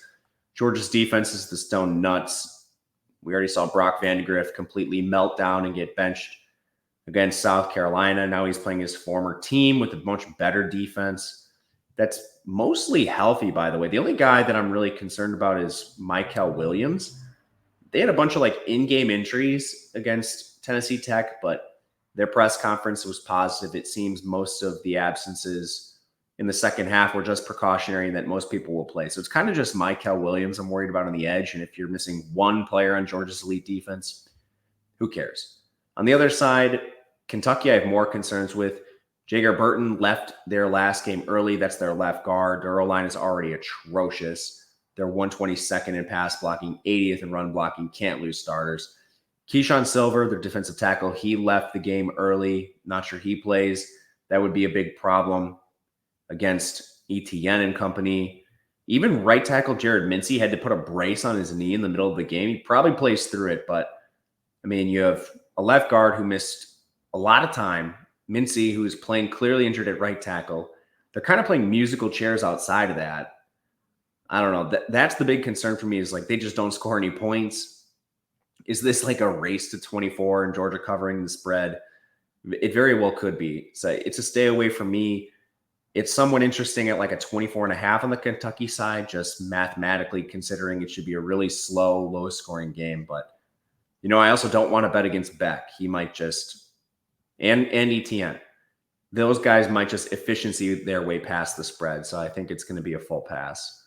Georgia's defense is the stone nuts. We already saw Brock Vandegrift completely melt down and get benched against South Carolina. Now he's playing his former team with a much better defense. That's mostly healthy, by the way. The only guy that I'm really concerned about is Michael Williams. They had a bunch of in-game injuries against Tennessee Tech, but their press conference was positive. It seems most of the absences in the second half were just precautionary and that most people will play. So it's kind of just Michael Williams I'm worried about on the edge. And if you're missing one player on Georgia's elite defense, who cares? On the other side, Kentucky, I have more concerns with. Jager Burton left their last game early. That's their left guard. Their O-line is already atrocious. They're 122nd in pass blocking, 80th in run blocking, can't lose starters. Keyshawn Silver, their defensive tackle, he left the game early. Not sure he plays. That would be a big problem against ETN and company. Even right tackle Jared Mincy had to put a brace on his knee in the middle of the game. He probably plays through it, but I mean, you have a left guard who missed a lot of time. Mincy, who is playing clearly injured at right tackle. They're kind of playing musical chairs outside of that. I don't know. That's the big concern for me is they just don't score any points. Is this a race to 24 and Georgia covering the spread? It very well could be. So it's a stay away from me. It's somewhat interesting at a 24.5 on the Kentucky side, just mathematically considering it should be a really slow, low scoring game. But, I also don't want to bet against Beck. He might just, and ETN. those guys might just efficiency their way past the spread. So I think it's going to be a full pass.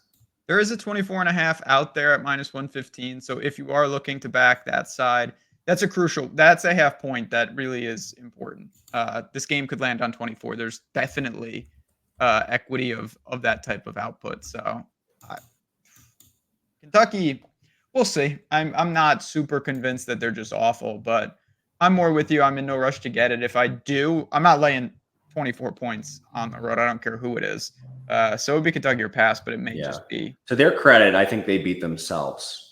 There is a 24.5 out there at -115. So if you are looking to back that side, that's a half point that really is important. This game could land on 24. There's definitely equity of that type of output. So Kentucky, we'll see. I'm not super convinced that they're just awful, but I'm more with you. I'm in no rush to get it. If I do, I'm not laying 24 points on the road. I don't care who it is. So it would be Kentucky or pass, but it may just be.
To their credit, I think they beat themselves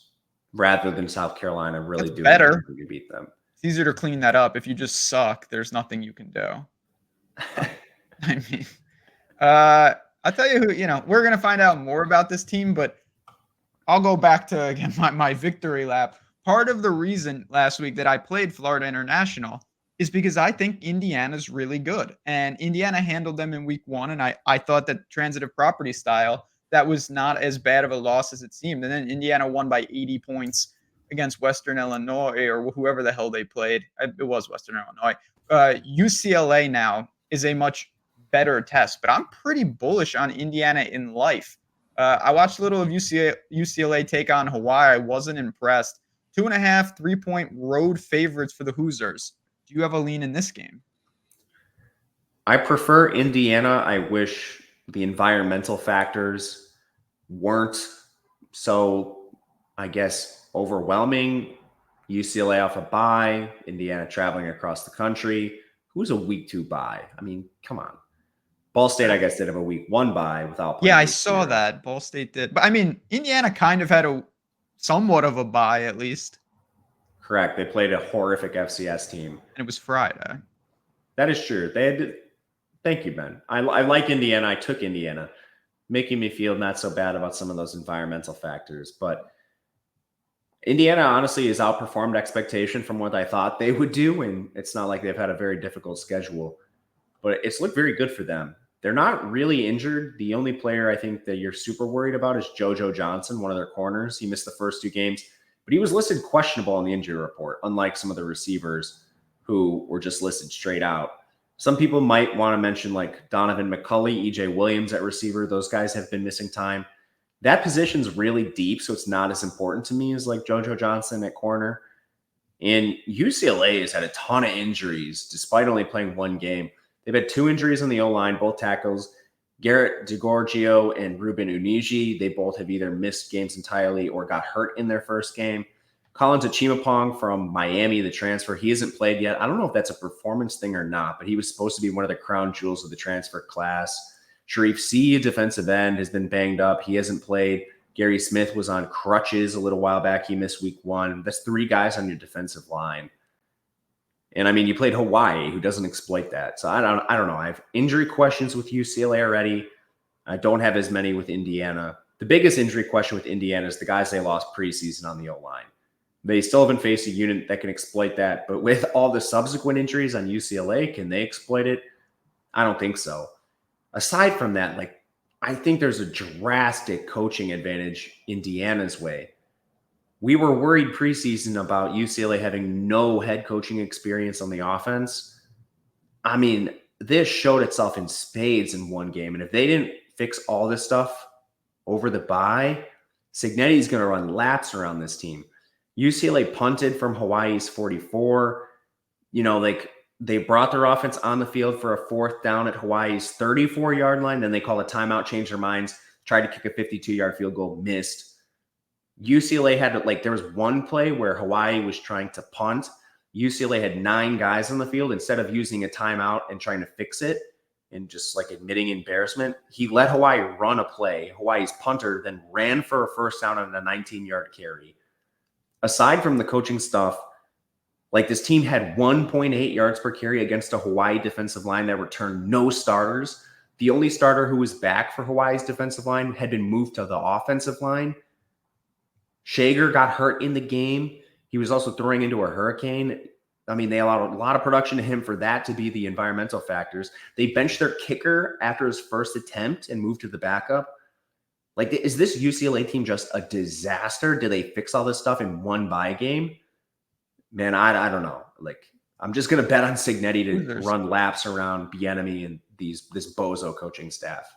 rather than South Carolina really doing
better
to beat them.
It's easier to clean that up. If you just suck, there's nothing you can do. I mean, I'll tell you who, we're going to find out more about this team, but I'll go back to, again, my victory lap. Part of the reason last week that I played Florida International is because I think Indiana's really good. And Indiana handled them in week 1, and I thought that transitive property style, that was not as bad of a loss as it seemed. And then Indiana won by 80 points against Western Illinois or whoever the hell they played. It was Western Illinois. UCLA now is a much better test, but I'm pretty bullish on Indiana in life. I watched a little of UCLA take on Hawaii. I wasn't impressed. 2.5, 3-point road favorites for the Hoosiers. Do you have a lean in this game?
I prefer Indiana. I wish the environmental factors weren't so, I guess, overwhelming. UCLA off a bye, Indiana traveling across the country. Who's a week 2 bye? I mean, come on. Ball State, I guess, did have a week 1 bye without playing.
Yeah, I saw that. Ball State did. But, I mean, Indiana kind of had somewhat of a bye, at least.
Correct. They played a horrific FCS team.
And it was Friday.
That is true. Thank you, Ben. I like Indiana. I took Indiana, making me feel not so bad about some of those environmental factors. But Indiana, honestly, has outperformed expectation from what I thought they would do. And it's not like they've had a very difficult schedule. But it's looked very good for them. They're not really injured. The only player I think that you're super worried about is JoJo Johnson, one of their corners. He missed the first 2 games, but he was listed questionable on the injury report, unlike some of the receivers who were just listed straight out. Some people might want to mention like Donovan McCulley, EJ Williams at receiver. Those guys have been missing time. That position's really deep, so it's not as important to me as like JoJo Johnson at corner. And UCLA has had a ton of injuries despite only playing 1 game. They've had 2 injuries on the O-line, both tackles. Garrett DeGorgio and Ruben Uniji, they both have either missed games entirely or got hurt in their first game. Collins Achimapong from Miami, the transfer, he hasn't played yet. I don't know if that's a performance thing or not, but he was supposed to be one of the crown jewels of the transfer class. Sharif C, defensive end, has been banged up. He hasn't played. Gary Smith was on crutches a little while back. He missed week 1. That's 3 guys on your defensive line. And I mean, you played Hawaii, who doesn't exploit that. So I don't know. I have injury questions with UCLA already. I don't have as many with Indiana. The biggest injury question with Indiana is the guys they lost preseason on the O-line. They still haven't faced a unit that can exploit that. But with all the subsequent injuries on UCLA, can they exploit it? I don't think so. Aside from that, like, I think there's a drastic coaching advantage Indiana's way. We were worried preseason about UCLA having no head coaching experience on the offense. I mean, this showed itself in spades in 1 game. And if they didn't fix all this stuff over the bye, Cignetti's going to run laps around this team. UCLA punted from Hawaii's 44. Like they brought their offense on the field for a 4th down at Hawaii's 34-yard line. Then they call a timeout, change their minds, tried to kick a 52-yard field goal, missed. UCLA had there was 1 play where Hawaii was trying to punt. UCLA had 9 guys on the field. Instead of using a timeout and trying to fix it and just like admitting embarrassment, he let Hawaii run a play. Hawaii's punter then ran for a 1st down on a 19-yard carry. Aside from the coaching stuff, like this team had 1.8 yards per carry against a Hawaii defensive line that returned no starters. The only starter who was back for Hawaii's defensive line had been moved to the offensive line. Shager got hurt in the game. He was also throwing into a hurricane. I mean, they allowed a lot of production to him for that to be the environmental factors. They benched their kicker after his first attempt and moved to the backup. Like, is this UCLA team just a disaster? Did they fix all this stuff in 1 bye game? Man, I don't know. Like, I'm just going to bet on Signetti to
Losers.
run laps around Bieniemy and this bozo coaching staff.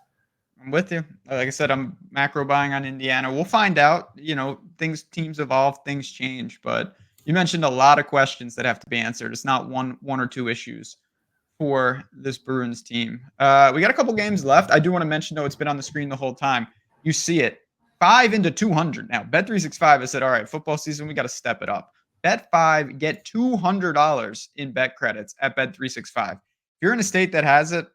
I'm with you. Like I said, I'm macro buying on Indiana. We'll find out. Teams evolve, things change. But you mentioned a lot of questions that have to be answered. It's not one or two issues for this Bruins team. We got a couple games left. I do want to mention, though, it's been on the screen the whole time. You see it. 5 into 200. Now, Bet365 has said, all right, football season, we got to step it up. Bet 5, get $200 in bet credits at Bet365. If you're in a state that has it,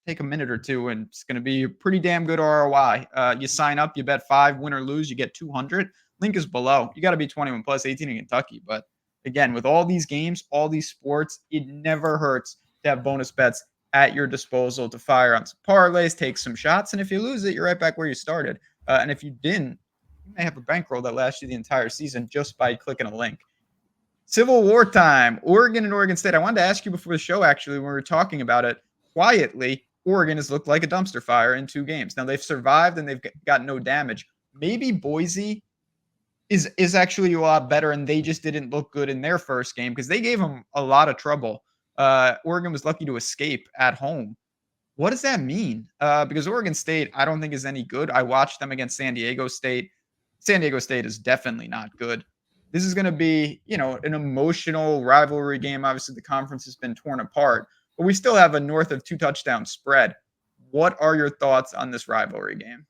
take a minute or two, and it's going to be a pretty damn good ROI. You sign up, you bet 5, win or lose, you get 200. Link is below. You got to be 21 plus, 18 in Kentucky. But again, with all these games, all these sports, it never hurts to have bonus bets at your disposal to fire on some parlays, take some shots, and if you lose it, you're right back where you started. And if you didn't, you may have a bankroll that lasts you the entire season just by clicking a link. Civil War time, Oregon and Oregon State. I wanted to ask you before the show, actually, when we were talking about it, quietly, Oregon has looked like a dumpster fire in 2 games. Now, they've survived and they've got no damage. Maybe Boise is actually a lot better, and they just didn't look good in their first game because they gave them a lot of trouble. Oregon was lucky to escape at home. What does that mean? Because Oregon State, I don't think is any good. I watched them against San Diego State. San Diego State is definitely not good. This is going to be, an emotional rivalry game. Obviously, the conference has been torn apart, but we still have a north of 2 touchdown spread. What are your thoughts on this rivalry game?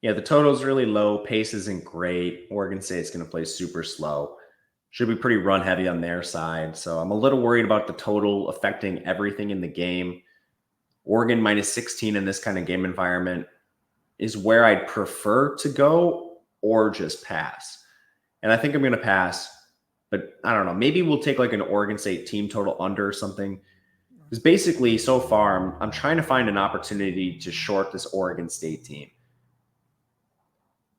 Yeah, the total's really low. Pace isn't great. Oregon State's going to play super slow. Should be pretty run heavy on their side. So I'm a little worried about the total affecting everything in the game. Oregon minus 16 in this kind of game environment is where I'd prefer to go or just pass. And I think I'm going to pass, but I don't know. Maybe we'll take like an Oregon State team total under or something. Because basically, so far, I'm trying to find an opportunity to short this Oregon State team.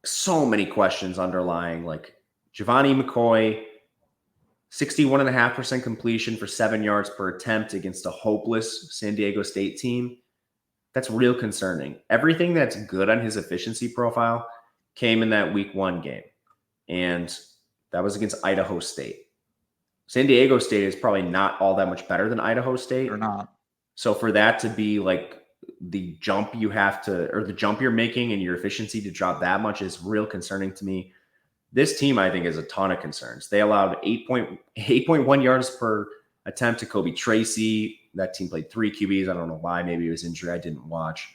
So many questions underlying, like Giovanni McCoy, 61.5% completion for 7 yards per attempt against a hopeless San Diego State team. That's real concerning. Everything that's good on his efficiency profile came in that week 1 game. And that was against Idaho State. San Diego State is probably not all that much better than Idaho State.
Or not.
So for that to be like the jump the jump you're making and your efficiency to drop that much is real concerning to me. This team, I think, has a ton of concerns. They allowed 8.1 yards per attempt to Kobe Tracy. That team played 3 QBs. I don't know why. Maybe it was injury. I didn't watch.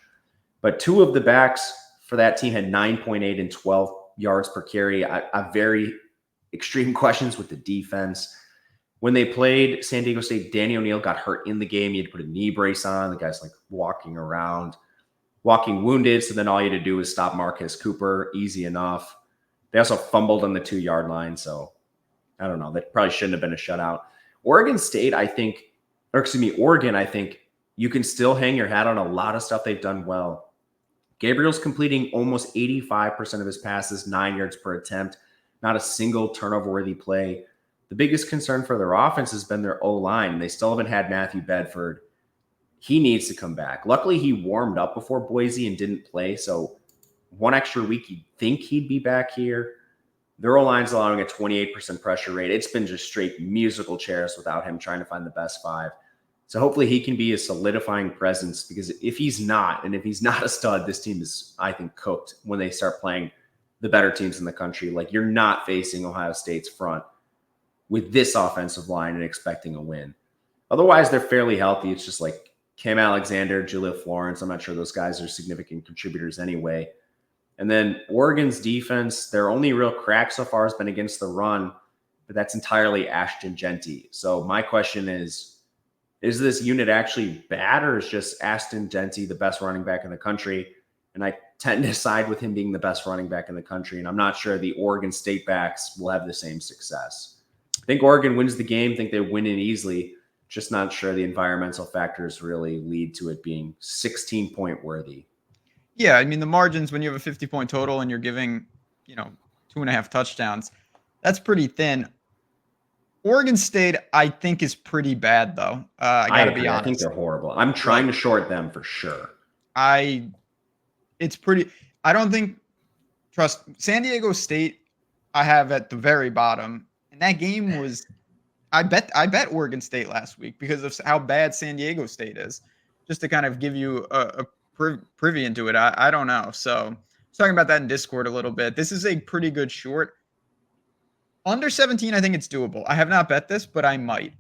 But 2 of the backs for that team had 9.8 and 12 yards per carry. I very extreme questions with the defense. When they played San Diego State, Danny O'Neal got hurt in the game. He had to put a knee brace on. The guy's like walking around, walking wounded. So then all you had to do was stop Marcus Cooper. Easy enough. They also fumbled on the 2-yard line. So I don't know. That probably shouldn't have been a shutout. Oregon, I think you can still hang your hat on a lot of stuff they've done well. Gabriel's completing almost 85% of his passes, 9 yards per attempt. Not a single turnover-worthy play. The biggest concern for their offense has been their O-line. They still haven't had Matthew Bedford. He needs to come back. Luckily, he warmed up before Boise and didn't play, so 1 extra week, you'd think he'd be back here. Their O-line's allowing a 28% pressure rate. It's been just straight musical chairs without him trying to find the best 5. So hopefully he can be a solidifying presence, because if he's not a stud, this team is, I think, cooked when they start playing the better teams in the country. Like, you're not facing Ohio State's front with this offensive line and expecting a win. Otherwise, they're fairly healthy. It's just like Cam Alexander, Julia Florence. I'm not sure those guys are significant contributors anyway. And then Oregon's defense, their only real crack so far has been against the run, but that's entirely Ashton Genty. So my question is this unit actually bad, or is just Ashton Genty the best running back in the country? And I tend to side with him being the best running back in the country, and I'm not sure the Oregon State backs will have the same success. I think Oregon wins the game. I think they win it easily. Just not sure the environmental factors really lead to it being 16-point worthy.
Yeah, I mean, the margins when you have a 50-point total and you're giving, 2.5 touchdowns, that's pretty thin. Oregon State, I think, is pretty bad, though. I got to be honest.
I think they're horrible. I'm trying to short them for sure.
I don't think, trust San Diego State, I have at the very bottom. And that game was I bet Oregon State last week because of how bad San Diego State is. Just to kind of give you a privy into it. I don't know. So I was talking about that in Discord a little bit. This is a pretty good short. Under 17, I think it's doable. I have not bet this, but I might.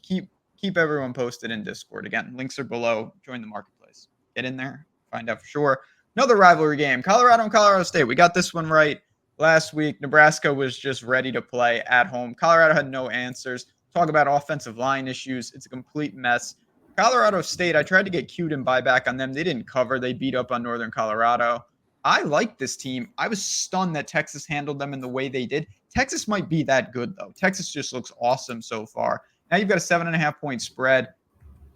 Keep everyone posted in Discord. Again, links are below. Join the marketplace. Get in there. Find out for sure. Another rivalry game. Colorado and Colorado State. We got this one right last week. Nebraska was just ready to play at home. Colorado had no answers. Talk about offensive line issues. It's a complete mess. Colorado State, I tried to get cute and buy back on them. They didn't cover. They beat up on Northern Colorado. I like this team. I was stunned that Texas handled them in the way they did. Texas might be that good, though. Texas just looks awesome so far. Now you've got a 7.5-point spread.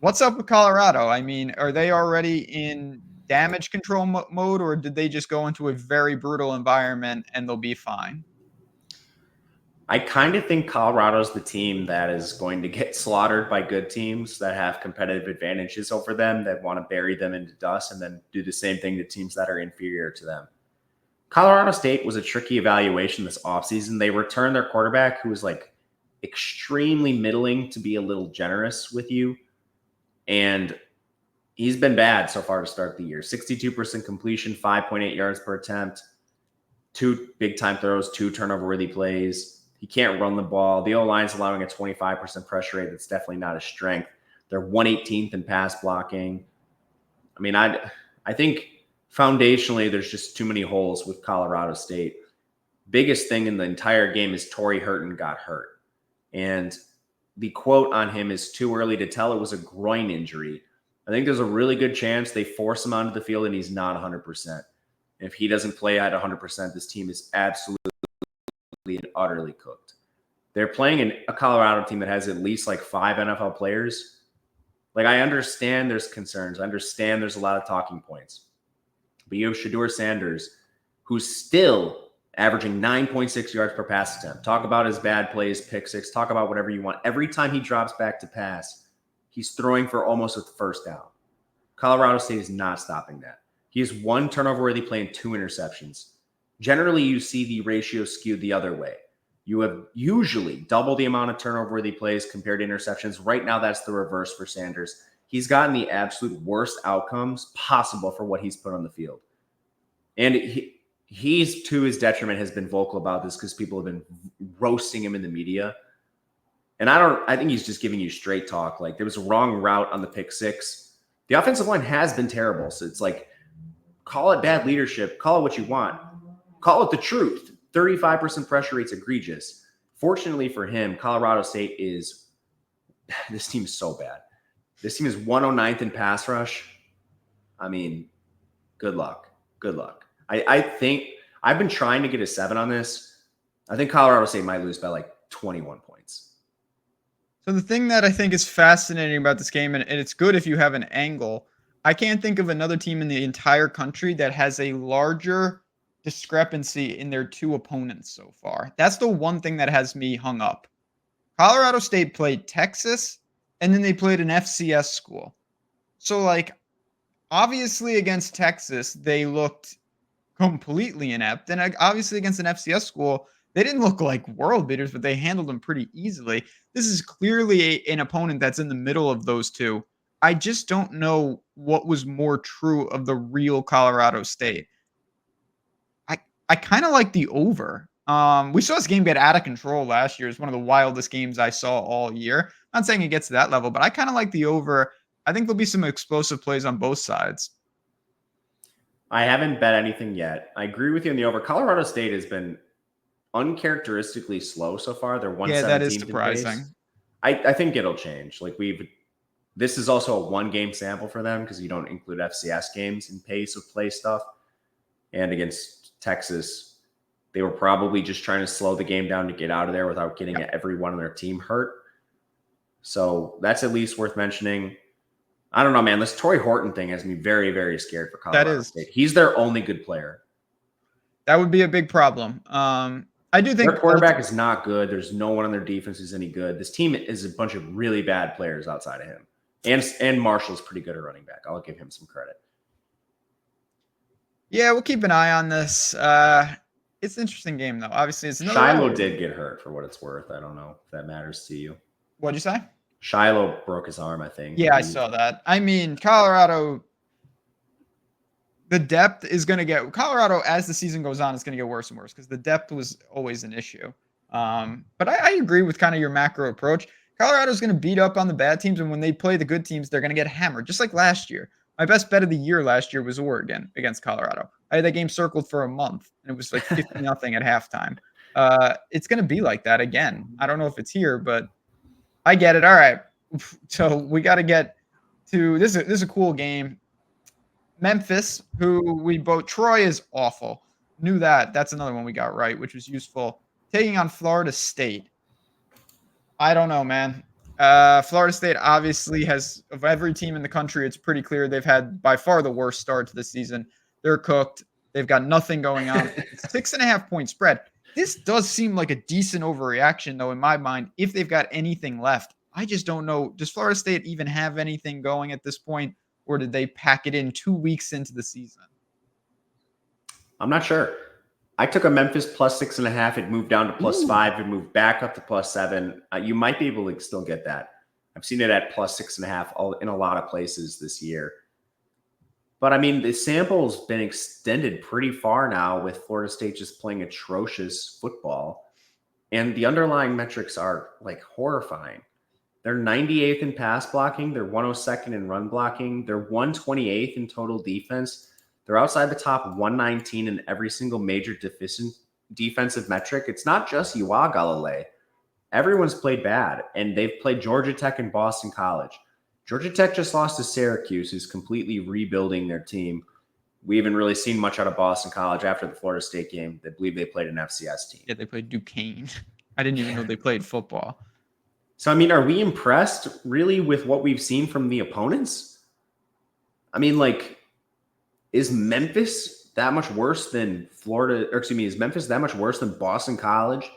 What's up with Colorado? I mean, are they already in damage control mode, or did they just go into a very brutal environment and they'll be fine?
I kind of think Colorado's the team that is going to get slaughtered by good teams that have competitive advantages over them, that want to bury them into dust and then do the same thing to teams that are inferior to them. Colorado State was a tricky evaluation this offseason. They returned their quarterback, who was like extremely middling, to be a little generous with you. And he's been bad so far to start the year. 62% completion, 5.8 yards per attempt, 2 big-time throws, 2 turnover-worthy plays. He can't run the ball. The O-line is allowing a 25% pressure rate. That's definitely not a strength. They're 118th in pass blocking. I mean, I think foundationally there's just too many holes with Colorado State. Biggest thing in the entire game is Torrey Hurton got hurt. And the quote on him is too early to tell. It was a groin injury. I think there's a really good chance they force him onto the field and he's not 100%. If he doesn't play at 100%, this team is absolutely and utterly cooked. They're playing a Colorado team that has at least like 5 NFL players. Like, I understand there's concerns. I understand there's a lot of talking points. But you have Shedeur Sanders, who's still averaging 9.6 yards per pass attempt. Talk about his bad plays, pick six, talk about whatever you want. Every time he drops back to pass, he's throwing for almost a first down. Colorado State is not stopping that. He has 1 turnover-worthy play and 2 interceptions. Generally, you see the ratio skewed the other way. You have usually double the amount of turnover-worthy plays compared to interceptions. Right now, that's the reverse for Sanders. He's gotten the absolute worst outcomes possible for what he's put on the field. And he's, to his detriment, has been vocal about this because people have been roasting him in the media. And I think he's just giving you straight talk. Like, there was a wrong route on the pick six. The offensive line has been terrible. So it's like, call it bad leadership. Call it what you want. Call it the truth. 35% pressure rate's egregious. Fortunately for him, Colorado State this team is so bad. This team is 109th in pass rush. I mean, good luck. Good luck. I think I've been trying to get a 7 on this. I think Colorado State might lose by like 21 points.
So the thing that I think is fascinating about this game, and it's good if you have an angle, I can't think of another team in the entire country that has a larger discrepancy in their 2 opponents so far. That's the one thing that has me hung up. Colorado State played Texas, and then they played an FCS school. So, like, obviously against Texas, they looked completely inept. And obviously against an FCS school, they didn't look like world beaters, but they handled them pretty easily. This is clearly an opponent that's in the middle of those 2. I just don't know what was more true of the real Colorado State. I kind of like the over. We saw this game get out of control last year. It's one of the wildest games I saw all year. I'm not saying it gets to that level, but I kind of like the over. I think there'll be some explosive plays on both sides.
I haven't bet anything yet. I agree with you on the over. Colorado State has been uncharacteristically slow so far. They're 117th.
Yeah, that is surprising.
I think it'll change. Like, this is also a 1-game sample for them because you don't include FCS games in pace of play stuff. And against Texas, they were probably just trying to slow the game down to get out of there without getting everyone on their team hurt. So that's at least worth mentioning. I don't know, man. This Torrey Horton thing has me very, very scared for Colorado State. He's their only good player.
That would be a big problem. I do think
their quarterback is not good. There's no one on their defense who's any good. This team is a bunch of really bad players outside of him. And Marshall's pretty good at running back. I'll give him some credit.
Yeah, we'll keep an eye on this. It's an interesting game, though. Obviously, it's another
Shiloh
rivalry.
did get hurt, for what it's worth. I don't know if that matters to you.
What'd you say?
Shiloh broke his arm, I think.
Yeah, I saw that. I mean, Colorado, the depth is going to get Colorado as the season goes on. It's going to get worse and worse because the depth was always an issue. But I agree with kind of your macro approach. Colorado's going to beat up on the bad teams, and when they play the good teams, they're going to get hammered, just like last year. My best bet of the year last year was Oregon against Colorado. I had that game circled for a month, and it was like 50-0 at halftime. It's going to be like that again. I don't know if it's here, but I get it. All right. So we got to get to this. This is a cool game. Memphis, who we both Troy is awful. Knew that. That's another one we got right, which was useful. Taking on Florida State. I don't know, man. Florida State obviously has, of every team in the country, it's pretty clear they've had by far the worst start to the season. They're cooked. They've got nothing going on. It's 6.5-point spread. This does seem like a decent overreaction, though, in my mind, if they've got anything left. I just don't know. Does Florida State even have anything going at this point, or did they pack it in 2 weeks into the season?
I'm not sure. I took a Memphis plus 6.5. It moved down to plus 5. It moved back up to plus 7. You might be able to still get that. I've seen it at plus 6.5 in a lot of places this year. But I mean, the sample's been extended pretty far now with Florida State just playing atrocious football. And the underlying metrics are like horrifying. They're 98th in pass blocking. They're 102nd in run blocking. They're 128th in total defense. They're outside the top 119 in every single major defensive metric. It's not just UCLA. Everyone's played bad, and they've played Georgia Tech and Boston College. Georgia Tech just lost to Syracuse, who's completely rebuilding their team. We haven't really seen much out of Boston College after the Florida State game. They believe they played an FCS team.
Yeah, they played Duquesne. I didn't even know they played football.
So, I mean, are we impressed really with what we've seen from the opponents? I mean, like, is Memphis that much worse than Florida? Or excuse me, is Memphis that much worse than Boston College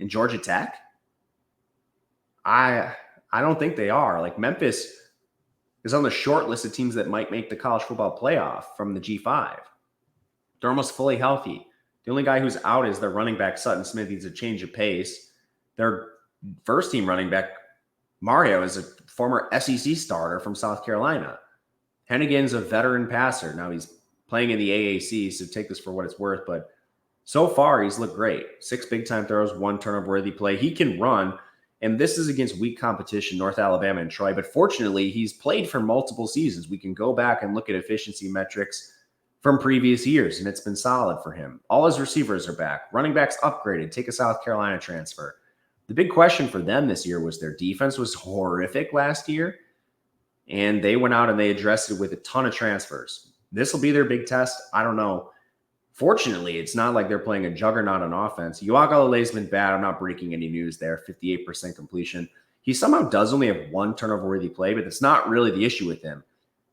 and Georgia Tech? I don't think they are. Like, Memphis is on the short list of teams that might make the college football playoff from the G5. They're almost fully healthy. The only guy who's out is their running back, Sutton Smith. Needs a change of pace. Their first team running back, Mario, is a former SEC starter from South Carolina. Hennigan's a veteran passer. Now he's playing in the AAC, so take this for what it's worth. But so far, he's looked great. 6 big-time throws, 1 turnover-worthy play. He can run, and this is against weak competition, North Alabama and Troy. But fortunately, he's played for multiple seasons. We can go back and look at efficiency metrics from previous years, and it's been solid for him. All his receivers are back. Running backs upgraded. Take a South Carolina transfer. The big question for them this year was their defense was horrific last year, and they went out and they addressed it with a ton of transfers. This will be their big test. I don't know. Fortunately, it's not like they're playing a juggernaut on offense. UCLA's been bad. I'm not breaking any news there. 58% completion. He somehow does only have 1 turnover-worthy play, but that's not really the issue with him.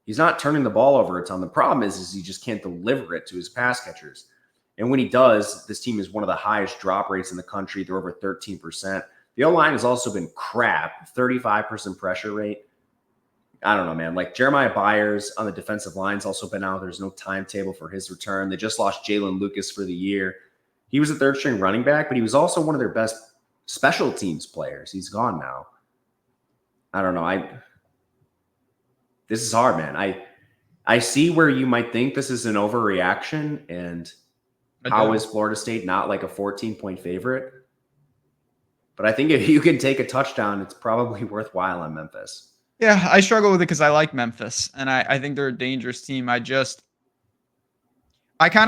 He's not turning the ball over a ton. The problem is he just can't deliver it to his pass catchers. And when he does, this team is one of the highest drop rates in the country. They're over 13%. The O-line has also been crap, 35% pressure rate. I don't know, man. Like Jeremiah Byers on the defensive line's also been out. There's no timetable for his return. They just lost Jalen Lucas for the year. He was a third-string running back, but he was also one of their best special teams players. He's gone now. I don't know. This is hard, man. I see where you might think this is an overreaction, and how is Florida State not like a 14-point favorite? But I think if you can take a touchdown, it's probably worthwhile on Memphis.
Yeah, I struggle with it because I like Memphis, and I think they're a dangerous team. I kind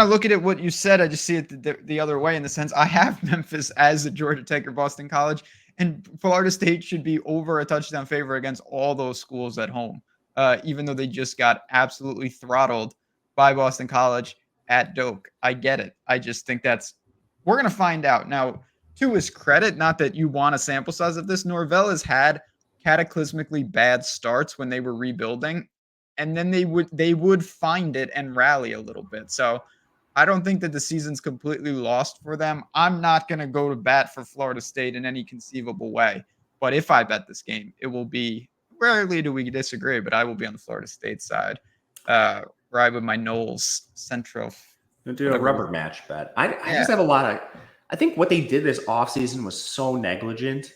of look at it, what you said, I just see it the other way in the sense I have Memphis as a Georgia Tech or Boston College, and Florida State should be over a touchdown favorite against all those schools at home, even though they just got absolutely throttled by Boston College at Doak. I get it. I just think we're going to find out. Now, to his credit, not that you want a sample size of this, Norvell has had cataclysmically bad starts when they were rebuilding, and then they would find it and rally a little bit. So I don't think that the season's completely lost for them. I'm not going to go to bat for Florida State in any conceivable way, but if I bet this game, it will be, rarely do we disagree, but I will be on the Florida State side, ride with my Knowles Central.
Do a rubber match bet. I just have a lot of. I think what they did this offseason was so negligent.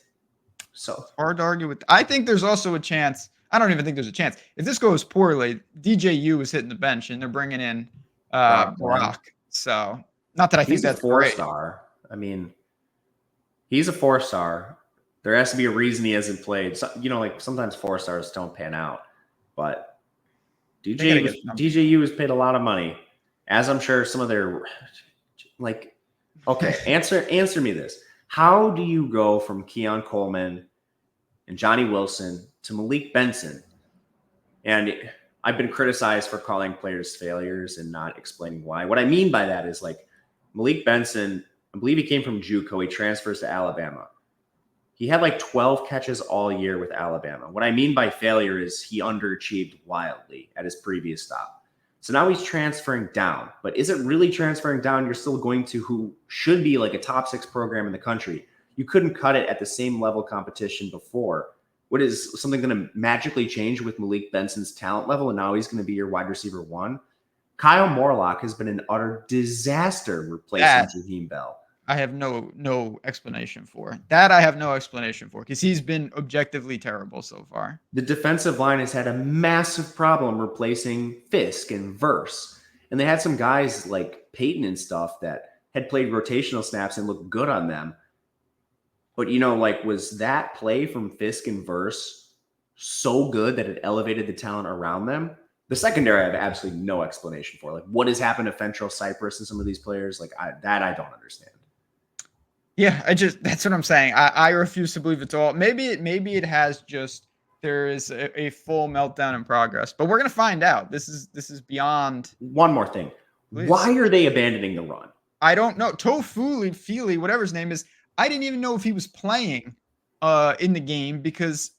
So
hard to argue with. I think there's also a chance. I don't even think there's a chance. If this goes poorly, DJU is hitting the bench and they're bringing in Brock. So not that I think that's
a 4-star. I mean, he's a 4-star. There has to be a reason he hasn't played. So, like sometimes 4-stars don't pan out, but DJU has paid a lot of money, as I'm sure some of their Okay, answer me this. How do you go from Keon Coleman and Johnny Wilson to Malik Benson? And I've been criticized for calling players failures and not explaining why. What I mean by that is Malik Benson, I believe he came from JUCO. He transfers to Alabama. He had 12 catches all year with Alabama. What I mean by failure is he underachieved wildly at his previous stop. So now he's transferring down. But is it really transferring down? You're still going to who should be a top 6 program in the country. You couldn't cut it at the same level competition before. What is something going to magically change with Malik Benson's talent level? And now he's going to be your wide receiver 1. Kyle Morlock has been an utter disaster replacing Jaheim Bell.
I have no explanation for that. I have no explanation for because he's been objectively terrible so far.
The defensive line has had a massive problem replacing Fisk and Verse. And they had some guys like Peyton and stuff that had played rotational snaps and looked good on them. But, was that play from Fisk and Verse so good that it elevated the talent around them? The secondary, I have absolutely no explanation for. What has happened to Fentrell Cypress and some of these players? I don't understand.
Yeah, that's what I'm saying. I refuse to believe it's all. Maybe it has just there is a full meltdown in progress, but we're gonna find out. This is beyond.
One more thing. Please. Why are they abandoning the run?
I don't know. Feely, whatever his name is. I didn't even know if he was playing in the game because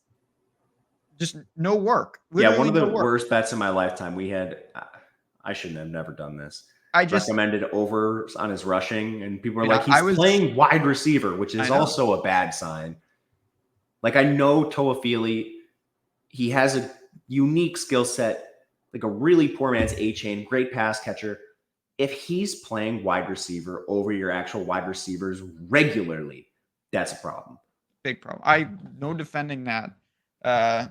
just no work.
Literally one of the worst bets in my lifetime. We had. I shouldn't have never done this. I just recommended over on his rushing, and people were he's playing wide receiver, which is also a bad sign. I know Toafili, he has a unique skill set, a really poor man's A-chain, great pass catcher. If he's playing wide receiver over your actual wide receivers regularly, that's a problem.
Big problem. No defending that. We're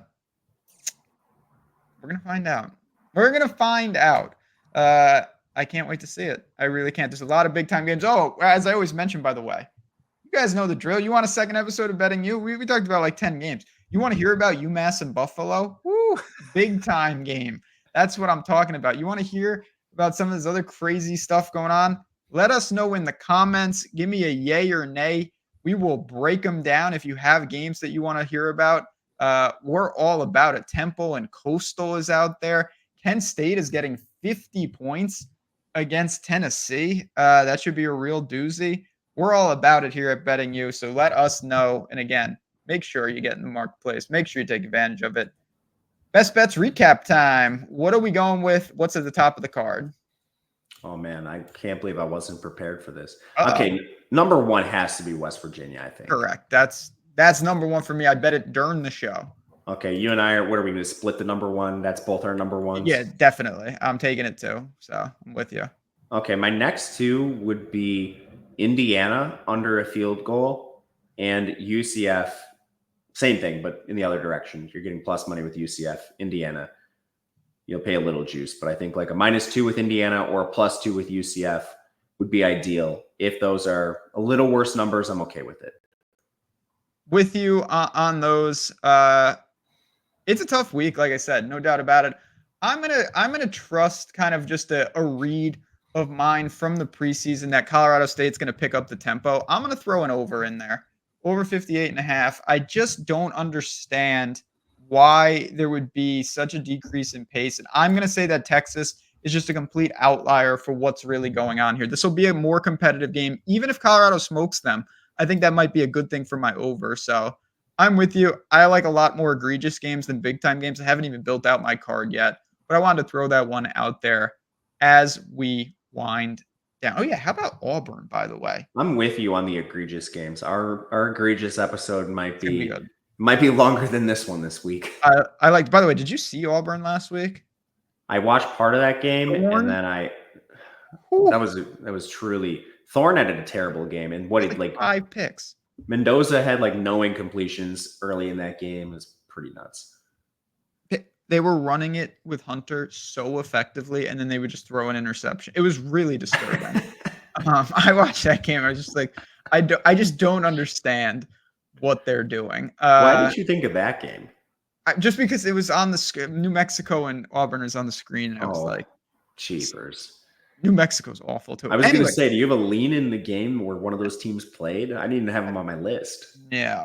going to find out. I can't wait to see it. I really can't. There's a lot of big time games. Oh, as I always mention, by the way, you guys know the drill. You want a second episode of Betting You? We talked about 10 games. You want to hear about UMass and Buffalo? Woo, big time game. That's what I'm talking about. You want to hear about some of this other crazy stuff going on? Let us know in the comments. Give me a yay or nay. We will break them down. If you have games that you want to hear about, we're all about it. Temple and Coastal is out there. Kent State is getting 50 points against Tennessee. That should be a real doozy. We're all about it here at Betting You. So let us know. And again, make sure you get in the marketplace. Make sure you take advantage of it. Best bets recap time. What are we going with? What's at the top of the card?
Oh, man, I can't believe I wasn't prepared for this. Okay, number 1 has to be West Virginia, I think.
Correct. That's number 1 for me. I bet it during the show.
Okay, you and I what are we going to split the number 1? That's both our number 1s?
Yeah, definitely. I'm taking it too. So I'm with you.
Okay, my next 2 would be Indiana under a field goal and UCF. Same thing, but in the other direction. You're getting plus money with UCF. Indiana, you'll pay a little juice, but I think a -2 with Indiana or a +2 with UCF would be ideal. If those are a little worse numbers, I'm okay with it.
With you on those. It's a tough week, like I said, no doubt about it. I'm gonna trust kind of just a read of mine from the preseason that Colorado State's gonna pick up the tempo. I'm gonna throw an over in there, over 58.5. I just don't understand why there would be such a decrease in pace, and I'm gonna say that Texas is just a complete outlier for what's really going on here. This will be a more competitive game, even if Colorado smokes them. I think that might be a good thing for my over. So I'm with you. I like a lot more egregious games than big time games. I haven't even built out my card yet, but I wanted to throw that one out there as we wind down. Oh yeah. How about Auburn, by the way?
I'm with you on the egregious games. Our egregious episode might be longer than this one this week.
I liked, by the way, did you see Auburn last week?
I watched part of that game and then That was truly Thorne had a terrible game, and what he like
5 picks.
Mendoza had like no incompletions early in that game. It was pretty nuts.
They were running it with Hunter so effectively, and then they would just throw an interception. It was really disturbing. I watched that game. I was just like, I just don't understand what they're doing.
Why did you think of that game?
Just because it was on the screen. New Mexico and Auburn is on the screen, and I was like,
cheapers.
New Mexico's awful too.
I was going to say, do you have a lean in the game where one of those teams played? I didn't even have them on my list.
Yeah,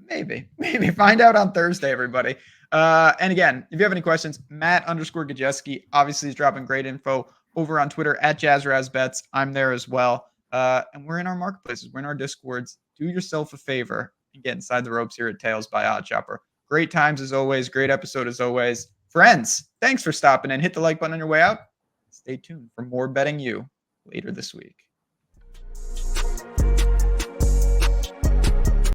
maybe find out on Thursday, everybody. And again, if you have any questions, Matt_Gajewski obviously is dropping great info over on Twitter at JazzRazBets. I'm there as well. And we're in our marketplaces. We're in our Discords. Do yourself a favor and get inside the ropes here at Tails by OddsShopper. Great times as always. Great episode as always. Friends, thanks for stopping in. Hit the like button on your way out. Stay tuned for more Betting You later this week.